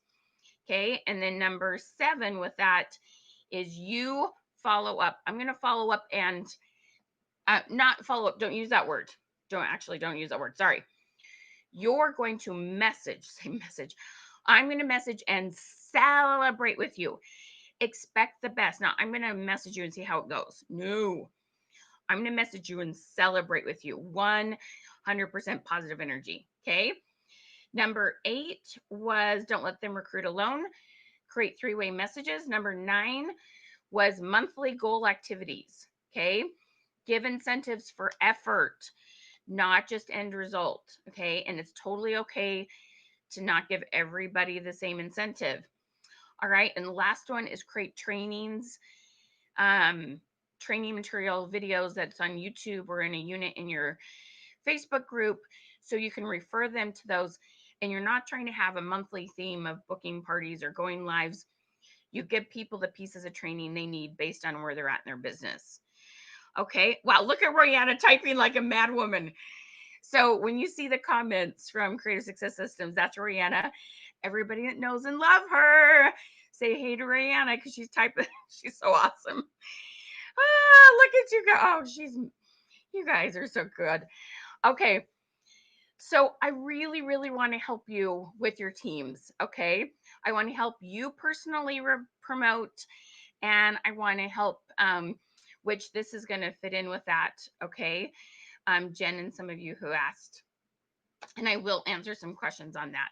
Okay. And then number 7 with that is you follow up. I'm going to follow up and not follow up. Don't use that word. Don't use that word. Sorry. You're going to message, say message. I'm going to message and celebrate with you. Expect the best. Now, I'm going to message you and see how it goes. No, I'm going to message you and celebrate with you. 100% positive energy. Okay. Number 8 was don't let them recruit alone. Create 3-way messages. Number 9 was monthly goal activities. Okay. Give incentives for effort, not just end result. Okay. And it's totally okay to not give everybody the same incentive. All right. And the last one is create trainings, training material videos that's on YouTube or in a unit in your Facebook group so you can refer them to those. And you're not trying to have a monthly theme of booking parties or going lives. You give people the pieces of training they need based on where they're at in their business. Okay. Wow. Look at Royanna typing like a mad woman. So when you see the comments from Creative Success Systems, that's Royanna. Everybody that knows and love her, say hey to Royanna because she's typing. She's so awesome. Look at you go. Oh, you guys are so good. Okay. So I really, really want to help you with your teams. Okay. I want to help you personally promote, and I want to help, which this is going to fit in with that. Okay. Jen and some of you who asked, and I will answer some questions on that.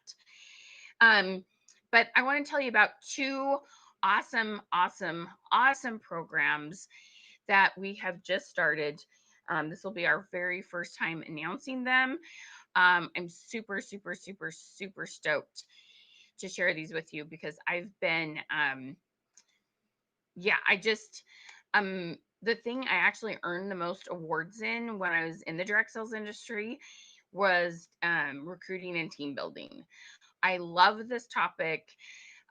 But I want to tell you about 2 awesome, awesome, awesome programs that we have just started. This will be our very first time announcing them. I'm super, super, super, super stoked to share these with you because I've been, the thing I actually earned the most awards in when I was in the direct sales industry was recruiting and team building. I love this topic.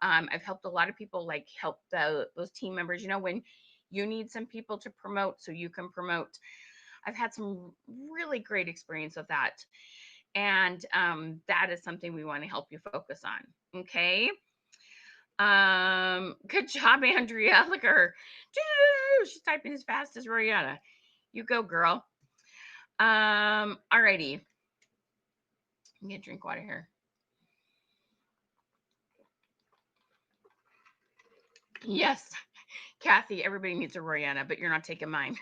I've helped a lot of people, like help those team members, when you need some people to promote so you can promote. I've had some really great experience with that. And that is something we want to help you focus on. Okay. Good job, Andrea. Look at her. She's typing as fast as Royanna. You go, girl. Alrighty. I'm gonna drink water here. Yes, Kathy, everybody needs a Royanna, but you're not taking mine.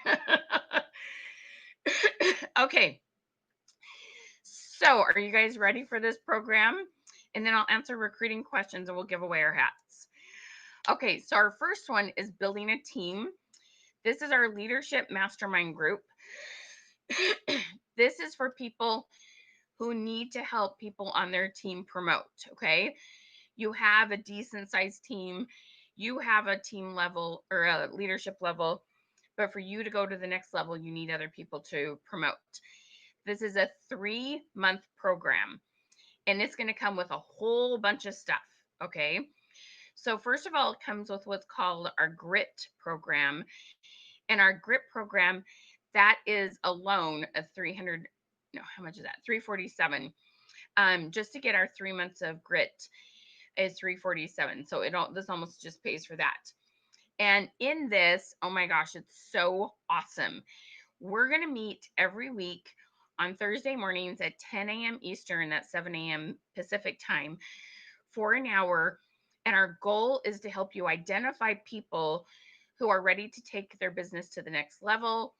Okay. So, are you guys ready for this program? And then I'll answer recruiting questions and we'll give away our hats. Okay, so our first one is building a team. This is our leadership mastermind group. This is for people who need to help people on their team promote, okay? You have a decent sized team, you have a team level or a leadership level, but for you to go to the next level, you need other people to promote. This is a 3-month program and it's going to come with a whole bunch of stuff, okay? So, first of all, it comes with what's called our GRIT program. And our GRIT program, that is alone a 300, no, how much is that? 347. Just to get our 3 months of GRIT is 347. So this almost just pays for that. And in this, oh my gosh, it's so awesome. We're going to meet every week on Thursday mornings at 10 a.m. Eastern, that's 7 a.m. Pacific time, for an hour. And our goal is to help you identify people who are ready to take their business to the next level,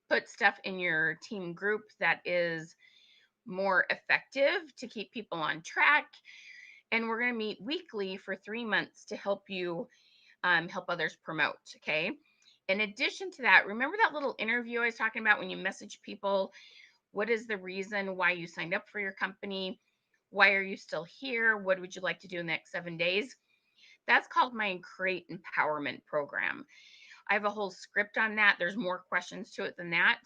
put stuff in your team group that is more effective to keep people on track. And we're going to meet weekly for 3 months to help you help others promote. Okay. In addition to that, remember that little interview I was talking about when you message people? What is the reason why you signed up for your company? Why are you still here? What would you like to do in the next 7 days? That's called my Create Empowerment program. I have a whole script on that. There's more questions to it than that.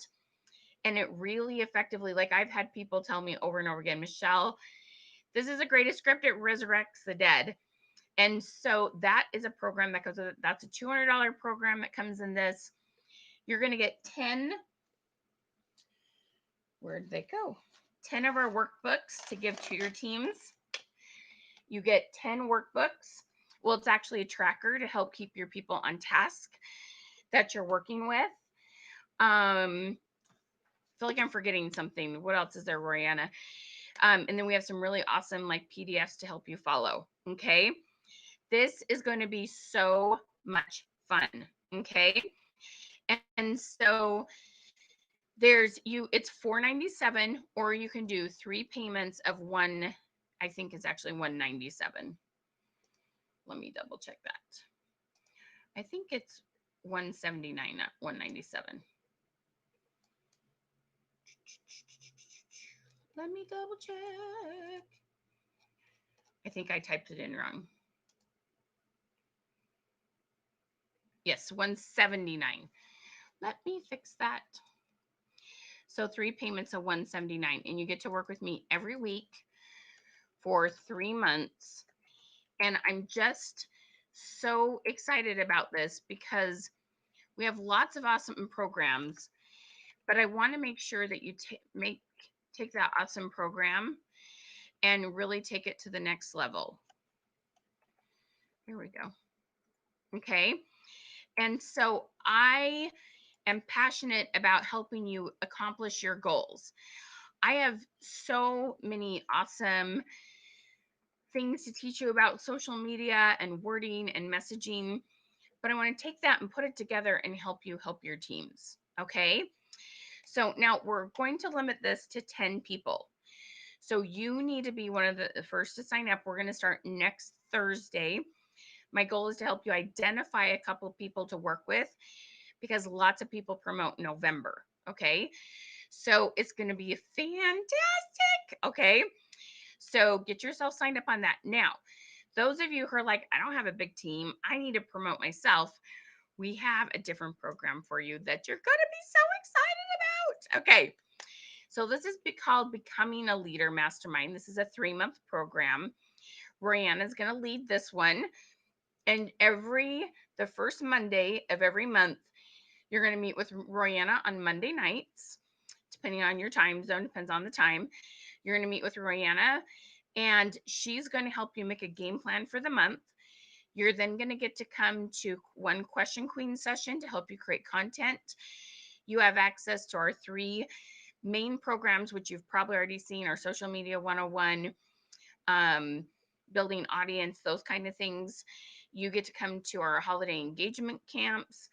And it really effectively, like I've had people tell me over and over again, Michelle, this is the greatest script. It resurrects the dead. And so that is a program that goes with it. That's a $200 program that comes in this. You're going to get 10. Where did they go? 10 of our workbooks to give to your teams. You get 10 workbooks. Well, it's actually a tracker to help keep your people on task that you're working with. I feel like I'm forgetting something. What else is there, Royanna? And then we have some really awesome like PDFs to help you follow. Okay. This is going to be so much fun. Okay. And so it's $497, or you can do 3 payments of one. I think it's actually $197. Let me double check that. I think it's $179, not $197. Let me double check. I think I typed it in wrong. Yes, $179. Let me fix that. So 3 payments of $179, and you get to work with me every week for 3 months. And I'm just so excited about this because we have lots of awesome programs, but I want to make sure that you take that awesome program and really take it to the next level. Here we go. Okay. And so I am passionate about helping you accomplish your goals. I have so many awesome things to teach you about social media and wording and messaging, but I want to take that and put it together and help you help your teams. Okay. So now we're going to limit this to 10 people. So you need to be one of the first to sign up. We're going to start next Thursday. My goal is to help you identify a couple of people to work with because lots of people promote in November. Okay. So it's going to be fantastic. Okay. So get yourself signed up on that. Now, those of you who are like, I don't have a big team, I need to promote myself, we have a different program for you that you're going to be so excited about. Okay. So this is called Becoming a Leader Mastermind. This is a 3-month program. Brianna is going to lead this one. And the first Monday of every month, you're going to meet with Royanna on Monday nights, depending on your time zone, depends on the time. You're going to meet with Royanna, and she's going to help you make a game plan for the month. You're then going to get to come to one Question Queen session to help you create content. You have access to our 3 main programs, which you've probably already seen, are Social Media 101, um, building audience, those kind of things. You get to come to our holiday engagement camps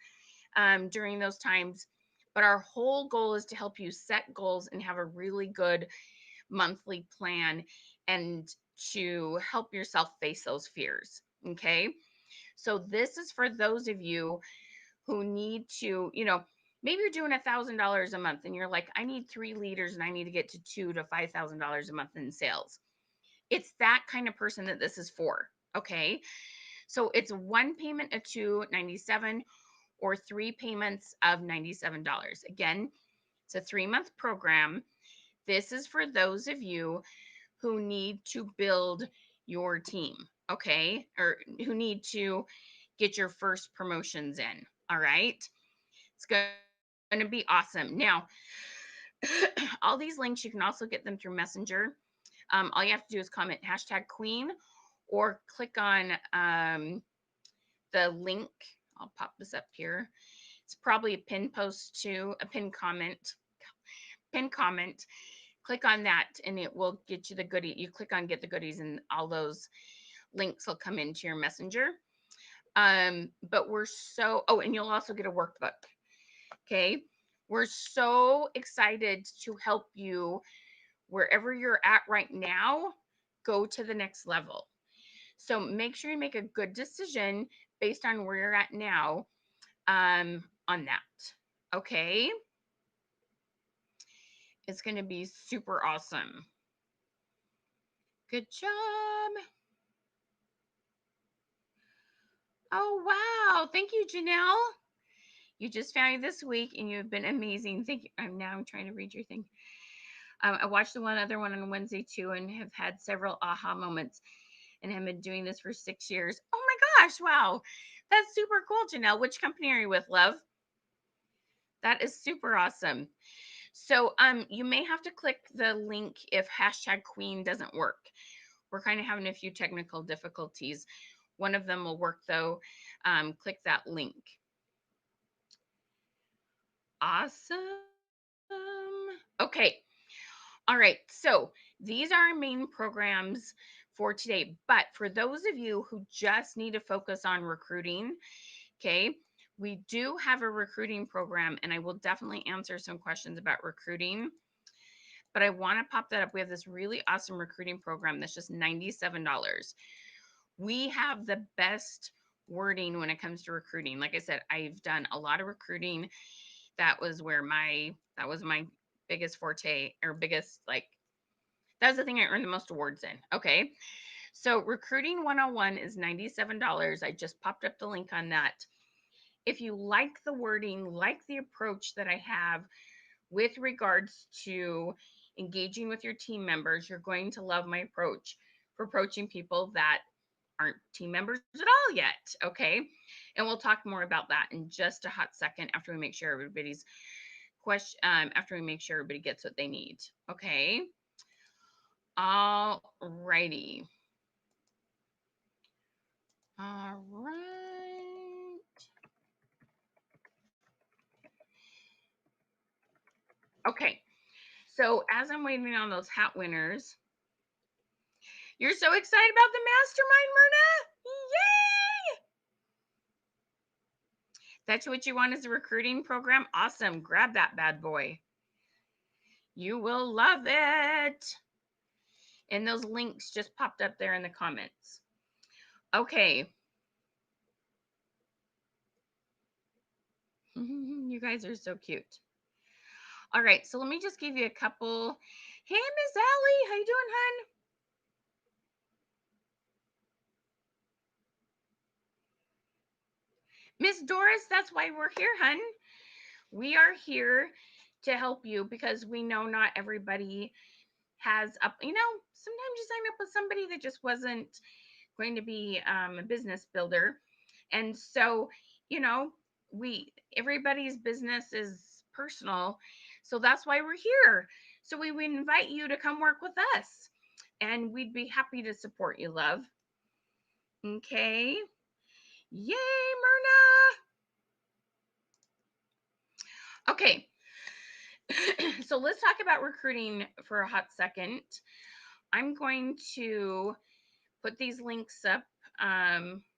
during those times. But our whole goal is to help you set goals and have a really good monthly plan and to help yourself face those fears. Okay. So this is for those of you who need to, maybe you're doing $1,000 a month and you're like, I need 3 leaders and I need to get to $2,000 to $5,000 a month in sales. It's that kind of person that this is for. Okay. So it's one payment of $297 or 3 payments of $97. Again, it's a 3-month program. This is for those of you who need to build your team, okay? Or who need to get your first promotions in. All right. It's going to be awesome. Now, all these links, you can also get them through Messenger. All you have to do is comment #Queen or click on the link. I'll pop this up here. It's probably a pin post too, a pin comment. Pin comment. Click on that and it will get you the goodie. You click on get the goodies and all those links will come into your messenger. But we're so, oh, and you'll also get a workbook. Okay. We're so excited to help you wherever you're at right now, go to the next level. So make sure you make a good decision based on where you're at now on that. Okay. It's going to be super awesome. Good job. Oh, wow. Thank you, Janelle. You just found me this week and you've been amazing. Thank you. I'm trying to read your thing. I watched the other one on Wednesday too and have had several aha moments and have been doing this for 6 years. Oh my gosh. Wow. That's super cool, Janelle. Which company are you with, love? That is super awesome. So you may have to click the link if #Queen doesn't work. We're kind of having a few technical difficulties. One of them will work though. Click that link. Awesome. Okay. All right. So these are our main programs for today. But for those of you who just need to focus on recruiting, okay, we do have a recruiting program and I will definitely answer some questions about recruiting. But I want to pop that up. We have this really awesome recruiting program that's just $97. We have the best wording when it comes to recruiting. Like I said, I've done a lot of recruiting. That was my biggest forte or biggest that was the thing I earned the most awards in. Okay. So recruiting 101 is $97. I just popped up the link on that. If you like the wording, like the approach that I have with regards to engaging with your team members, you're going to love my approach for approaching people that aren't team members at all yet. Okay. And we'll talk more about that in just a hot second after we make sure everybody's after we make sure everybody gets what they need. Okay. All righty. All right. Okay. So as I'm waiting on those hat winners, you're so excited about the mastermind, Myrna? Yay! That's what you want as a recruiting program? Awesome. Grab that bad boy. You will love it. And those links just popped up there in the comments. Okay. You guys are so cute. All right. So let me just give you a couple. Hey, Miss Allie. How you doing, hun? Miss Doris, that's why we're here, hun. We are here to help you because we know not everybody has up, sometimes you sign up with somebody that just wasn't going to be a business builder. And so, everybody's business is personal. So that's why we're here. So we would invite you to come work with us and we'd be happy to support you, love. Okay. Yay, Myrna. Okay. So let's talk about recruiting for a hot second. I'm going to put these links up.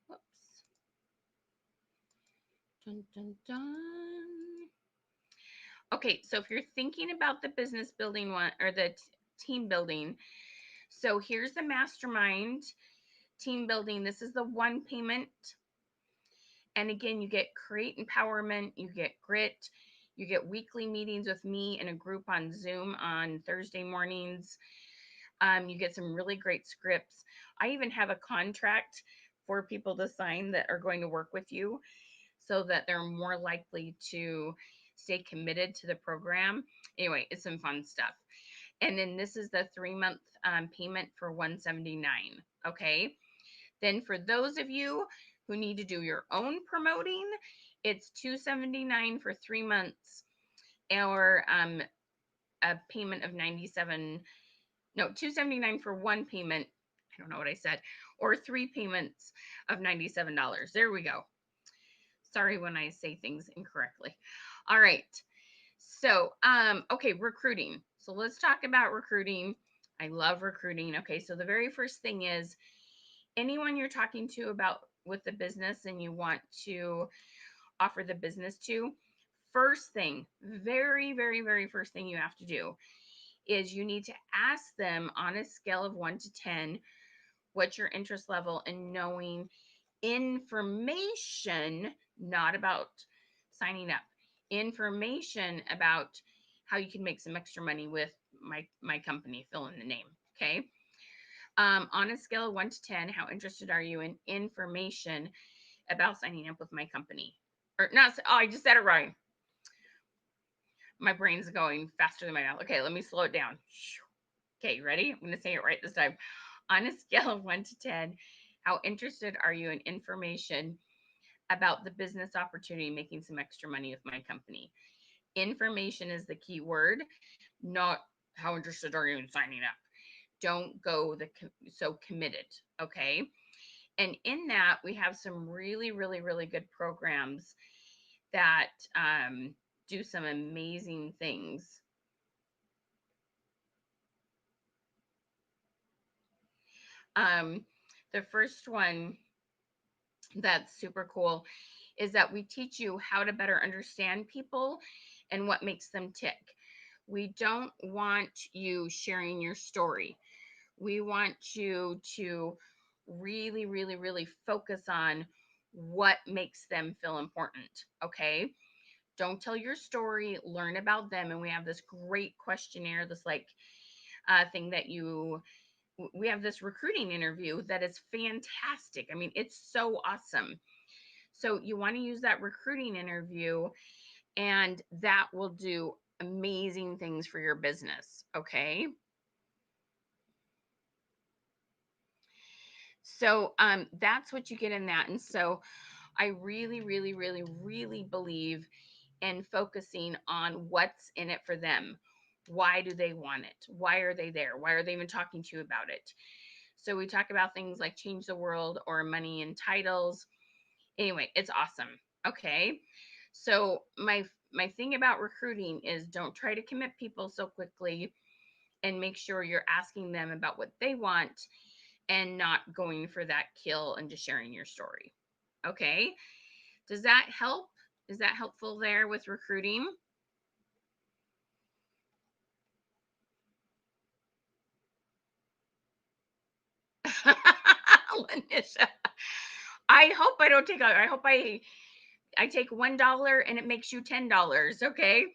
Whoops. Dun, dun, dun. Okay, so if you're thinking about the business building one or the team building, so here's the mastermind team building. This is the one payment. And again, you get create empowerment, you get grit, you get weekly meetings with me in a group on Zoom on Thursday mornings. You get some really great scripts. I even have a contract for people to sign that are going to work with you so that they're more likely to stay committed to the program. Anyway, it's some fun stuff. And then this is the 3-month payment for $179. Okay. Then for those of you who need to do your own promoting, it's $279 for 3 months, or a payment of 97. No, $279 for one payment. I don't know what I said, or 3 payments of $97. There we go. Sorry when I say things incorrectly. All right. So, okay, recruiting. So let's talk about recruiting. I love recruiting. Okay, so the very first thing is anyone you're talking to about with the business and you want to offer the business to, first thing, very, very, very first thing you have to do is you need to ask them on a scale of 1 to 10 what's your interest level in knowing information, not about signing up, information about how you can make some extra money with my company, fill in the name. Okay. On a scale of 1 to 10, how interested are you in information about signing up with my company? Or not, oh, I just said it right. My brain's going faster than my mouth. Okay, let me slow it down. Okay, you ready? I'm going to say it right this time. On a scale of 1 to 10, how interested are you in information about the business opportunity making some extra money with my company? Information is the key word, not how interested are you in signing up. Don't go so committed, okay? And in that, we have some really, really, really good programs that do some amazing things. Um, the first one that's super cool is that we teach you how to better understand people and what makes them tick. We don't want you sharing your story. We want you to really, really, really focus on what makes them feel important. Okay. Don't tell your story, learn about them. And we have this great questionnaire, this like thing that we have this recruiting interview that is fantastic. I mean, it's so awesome. So you want to use that recruiting interview, and that will do amazing things for your business. Okay. So that's what you get in that. And so I really, really, really, really believe in focusing on what's in it for them. Why do they want it? Why are they there? Why are they even talking to you about it? So we talk about things like change the world or money and titles. Anyway, it's awesome. Okay. So my thing about recruiting is don't try to commit people so quickly, and make sure you're asking them about what they want and not going for that kill and just sharing your story. Okay? Does that help? Is that helpful there with recruiting? Lanisha, I hope I don't take. I hope I take $1 and it makes you $10. Okay,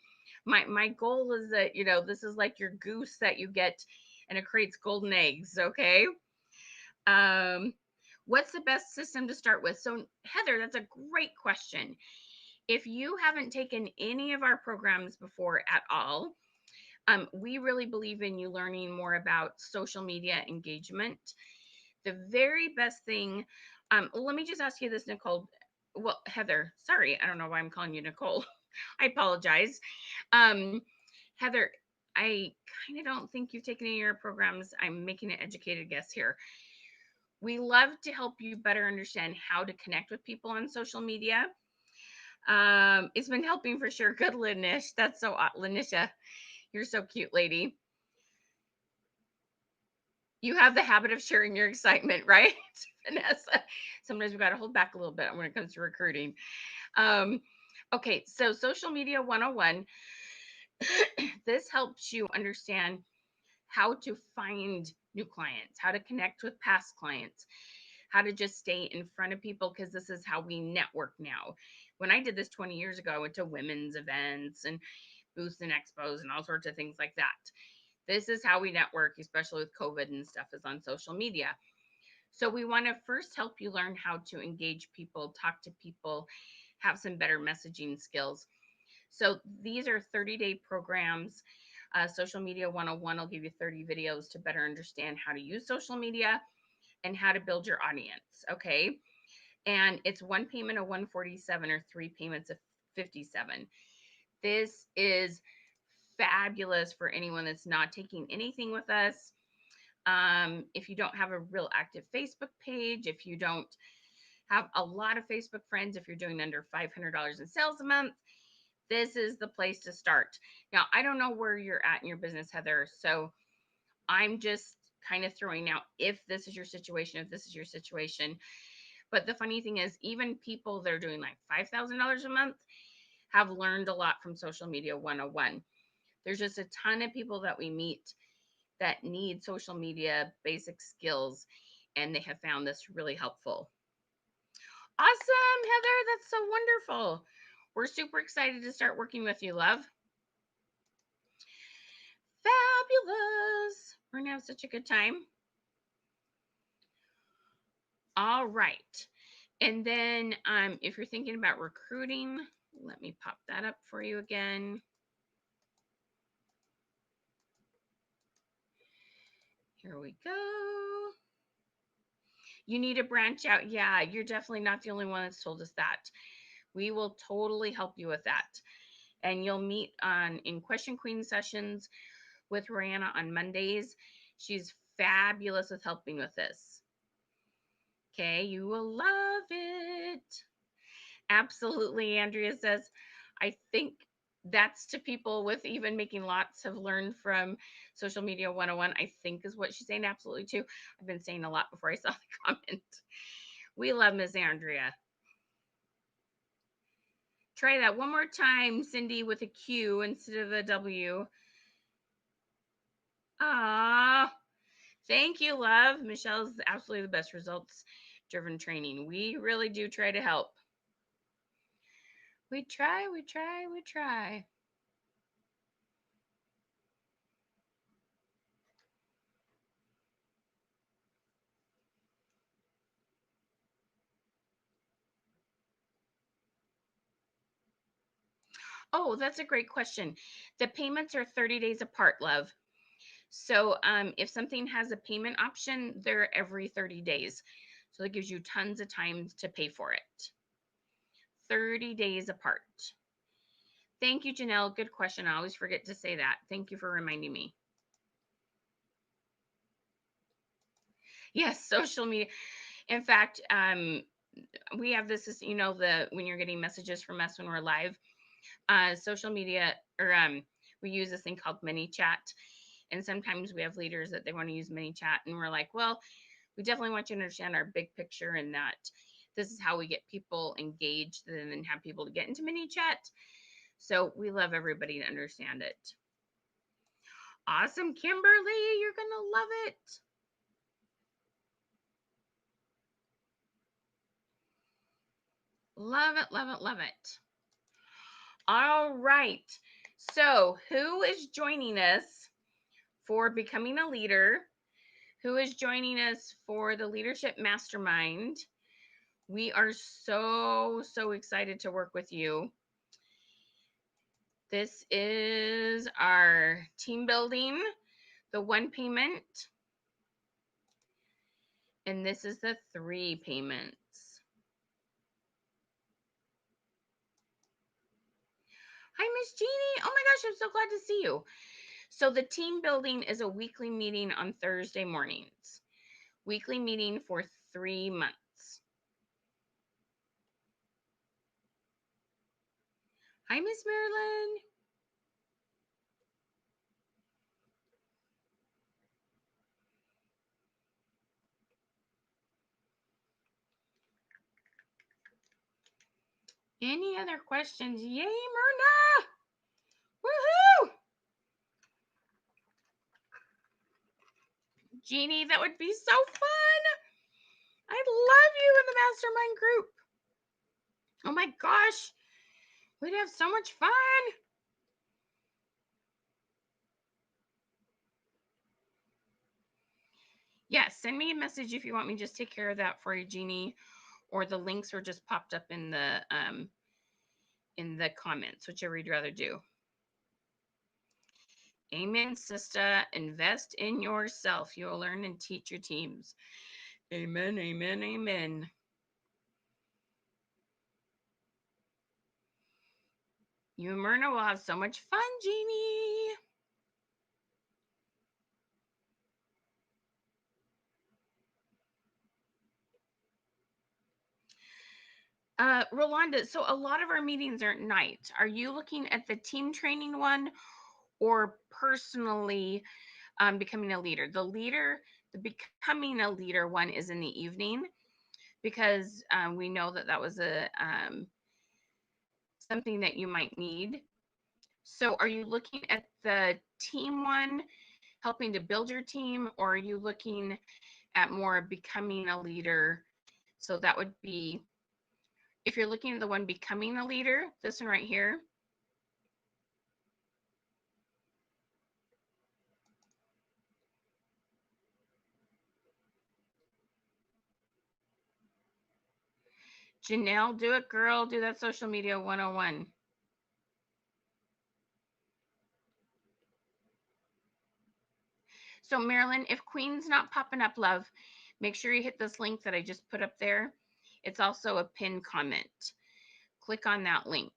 my goal is that this is like your goose that you get, and it creates golden eggs. Okay. Um, what's the best system to start with? So Heather, that's a great question. If you haven't taken any of our programs before at all, we really believe in you learning more about social media engagement. The very best thing, let me just ask you this, Nicole. Well, Heather, sorry, I don't know why I'm calling you Nicole. I apologize. Um, Heather, I kind of don't think you've taken any of our programs. I'm making an educated guess here. We love to help you better understand how to connect with people on social media. It's been helping for sure. Good, Lanish. That's so Lanisha. You're so cute, lady. You have the habit of sharing your excitement, right, Vanessa? Sometimes we got to hold back a little bit when it comes to recruiting. Um, okay, so social media 101. This helps you understand how to find new clients, how to connect with past clients, how to just stay in front of people, because this is how we network now. When I did this 20 years ago, I went to women's events and booths and expos and all sorts of things like that. This is how we network, especially with COVID and stuff, is on social media. So we want to first help you learn how to engage people, talk to people, have some better messaging skills. So these are 30-day programs. Social Media 101 will give you 30 videos to better understand how to use social media and how to build your audience. Okay. And it's one payment of 147 or three payments of 57. This is fabulous for anyone that's not taking anything with us. If you don't have a real active Facebook page, if you don't have a lot of Facebook friends, if you're doing under $500 in sales a month, this is the place to start. Now, I don't know where you're at in your business, Heather. So I'm just kind of throwing out if this is your situation, if this is your situation. But the funny thing is, even people that are doing like $5,000 a month have learned a lot from Social Media 101. There's just a ton of people that we meet that need social media basic skills, and they have found this really helpful. Awesome, Heather. That's so wonderful. We're super excited to start working with you, love. Fabulous. We're going to have such a good time. All right. And then if you're thinking about recruiting, let me pop that up for you again. Here we go. You need to branch out. Yeah, you're definitely not the only one that's told us that. We will totally help you with that. And you'll meet on in Question Queen sessions with Rihanna on Mondays. She's fabulous with helping with this. Okay, you will love it. Absolutely, Andrea says, I think that's to people with even making lots have learned from Social Media 101, I think is what she's saying. Absolutely, too. I've been saying a lot before I saw the comment. We love Ms. Andrea. Try that one more time, Cindy, with a Q instead of a W. Ah, thank you, love. Michelle's absolutely the best results driven training. We really do try to help. We try, we try, we try. Oh, that's a great question. The payments are 30 days apart, love. So if something has a payment option, they're every 30 days. So that gives you tons of time to pay for it. 30 days apart. Thank you, Janelle. Good question. I always forget to say that. Thank you for reminding me. Yes, social media. In fact, we have this, when you're getting messages from us when we're live, social media, or we use this thing called mini chat. And sometimes we have leaders that they want to use mini chat, and we're like, well, we definitely want you to understand our big picture, and that this is how we get people engaged and then have people to get into mini chat. So we love everybody to understand it. Awesome, Kimberly, you're gonna love it. Love it, love it, love it. All right. So, who is joining us for becoming a leader? Who is joining us for the Leadership Mastermind? We are so, so excited to work with you. This is our team building, the one payment, and this is the three payments. Hi, Miss Jeannie. Oh my gosh, I'm so glad to see you. So the team building is a weekly meeting on Thursday mornings. Weekly meeting for 3 months. Hi, Miss Marilyn. Any other questions? Yay, Myrna! Woohoo! Jeannie, that would be so fun. I'd love you in the mastermind group. Oh my gosh, we'd have so much fun. Yes, send me a message if you want me to just take care of that for you, Jeannie, or the links are just popped up in the comments, whichever you'd rather do. Amen, sister. Invest in yourself. You'll learn and teach your teams. Amen, amen, amen. You and Myrna will have so much fun, Jeannie. Rolanda, so a lot of our meetings are at night. Are you looking at the team training one or personally becoming a leader? The becoming a leader one is in the evening because we know that was a something that you might need. So are you looking at the team one, helping to build your team, or are you looking at more becoming a leader? So that would be, if you're looking at the one becoming a leader, this one right here. Janelle, do it, girl. Do that social media 101. So Marilyn, if Queen's not popping up, love, make sure you hit this link that I just put up there. It's also a pinned comment. Click on that link.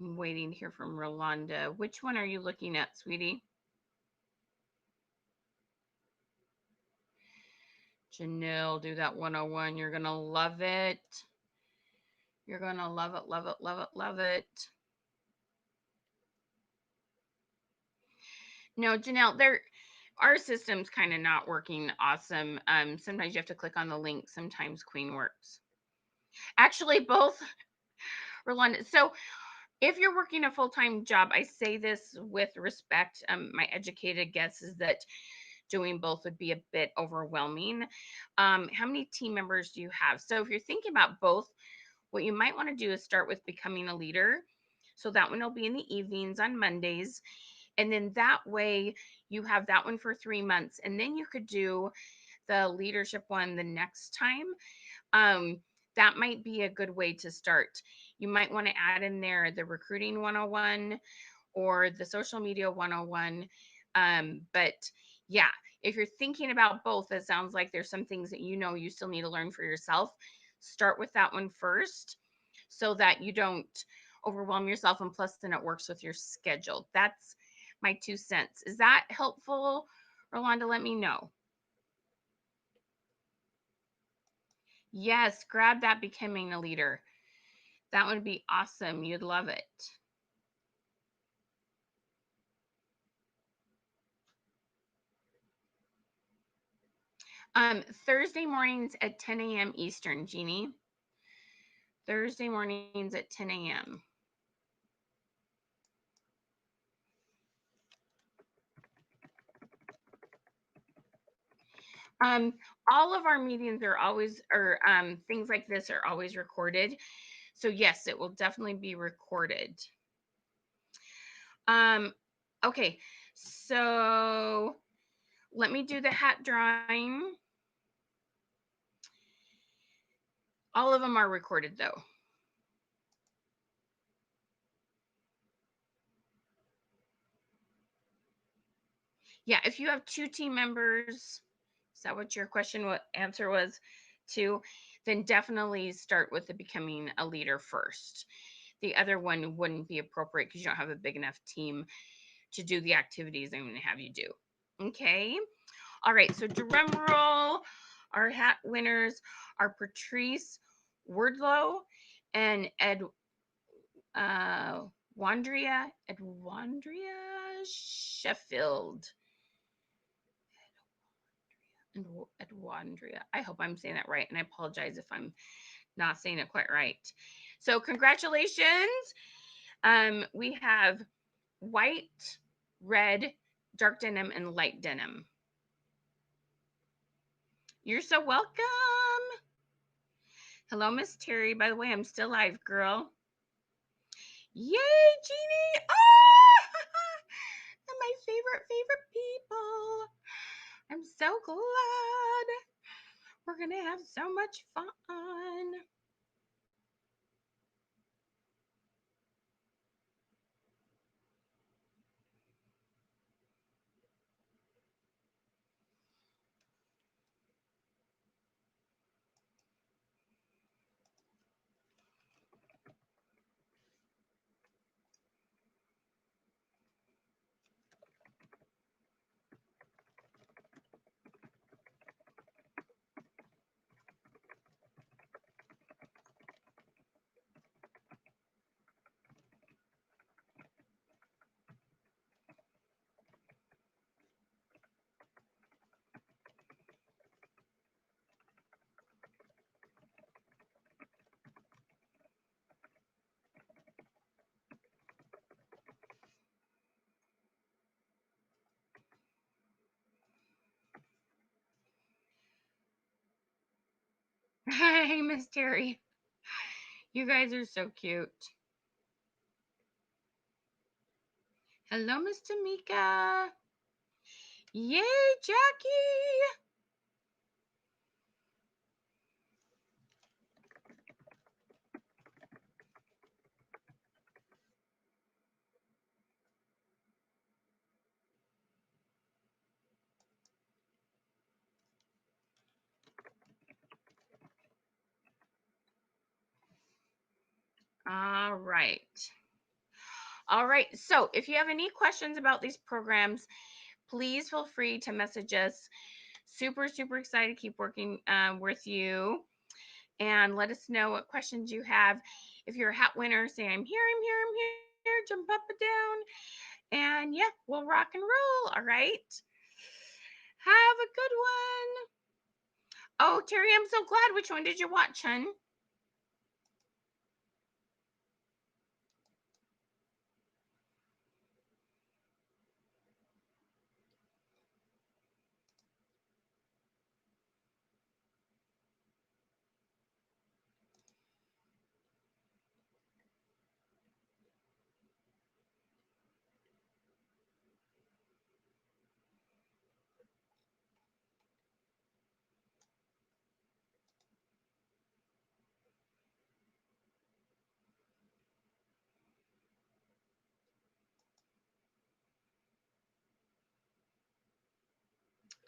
I'm waiting to hear from Rolanda. Which one are you looking at, sweetie? Janelle, do that 101. You're going to love it. You're going to love it, love it, love it, love it. No, Janelle, our system's kind of not working awesome. Sometimes you have to click on the link. Sometimes Queen works. Actually, both, Rolanda. So if you're working a full-time job, I say this with respect. My educated guess is that doing both would be a bit overwhelming. How many team members do you have? So if you're thinking about both, what you might want to do is start with becoming a leader. So that one will be in the evenings on Mondays. And then that way you have that one for 3 months. And then you could do the leadership one the next time. That might be a good way to start. You might want to add in there the recruiting 101 or the social media 101. But yeah, if you're thinking about both, it sounds like there's some things that you still need to learn for yourself. Start with that one first so that you don't overwhelm yourself, and plus then it works with your schedule. That's my 2 cents. Is that helpful, Rolanda? Let me know. Yes, grab that becoming a leader. That would be awesome. You'd love it. Thursday mornings at 10 a.m. Eastern, Jeannie. Thursday mornings at 10 a.m. Um, all of our meetings are always, or things like this are always recorded. So yes, it will definitely be recorded. Okay, so let me do the hat drawing. All of them are recorded though. Yeah, if you have 2 team members, is that what your answer was to? Then definitely start with the becoming a leader first. The other one wouldn't be appropriate because you don't have a big enough team to do the activities I'm going to have you do. Okay. All right. So drum roll. Our hat winners are Patrice Wordlow and Edwandria Sheffield. And Edwandria. I hope I'm saying that right, and I apologize if I'm not saying it quite right. So congratulations. We have white, red, dark denim, and light denim. You're so welcome. Hello, Miss Terry. By the way, I'm still live, girl. Yay, Jeannie! Ah! My favorite people. I'm so glad. We're gonna have so much fun. Hey, Miss Terry. You guys are so cute. Hello, Miss Tamika. Yay, Jackie. All right. All right. So if you have any questions about these programs, please feel free to message us. Super excited to keep working with you. And let us know what questions you have. If you're a hat winner, say, I'm here, I'm here, I'm here. Jump up and down. And yeah, we'll rock and roll. All right. Have a good one. Oh, Terry, I'm so glad. Which one did you watch, hun?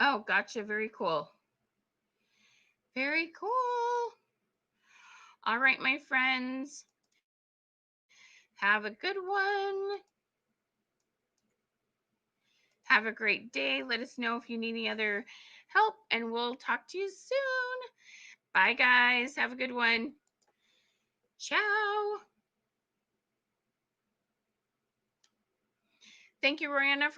Oh, gotcha. Very cool. Very cool. All right, my friends. Have a good one. Have a great day. Let us know if you need any other help, and we'll talk to you soon. Bye, guys. Have a good one. Ciao. Thank you, Rihanna, for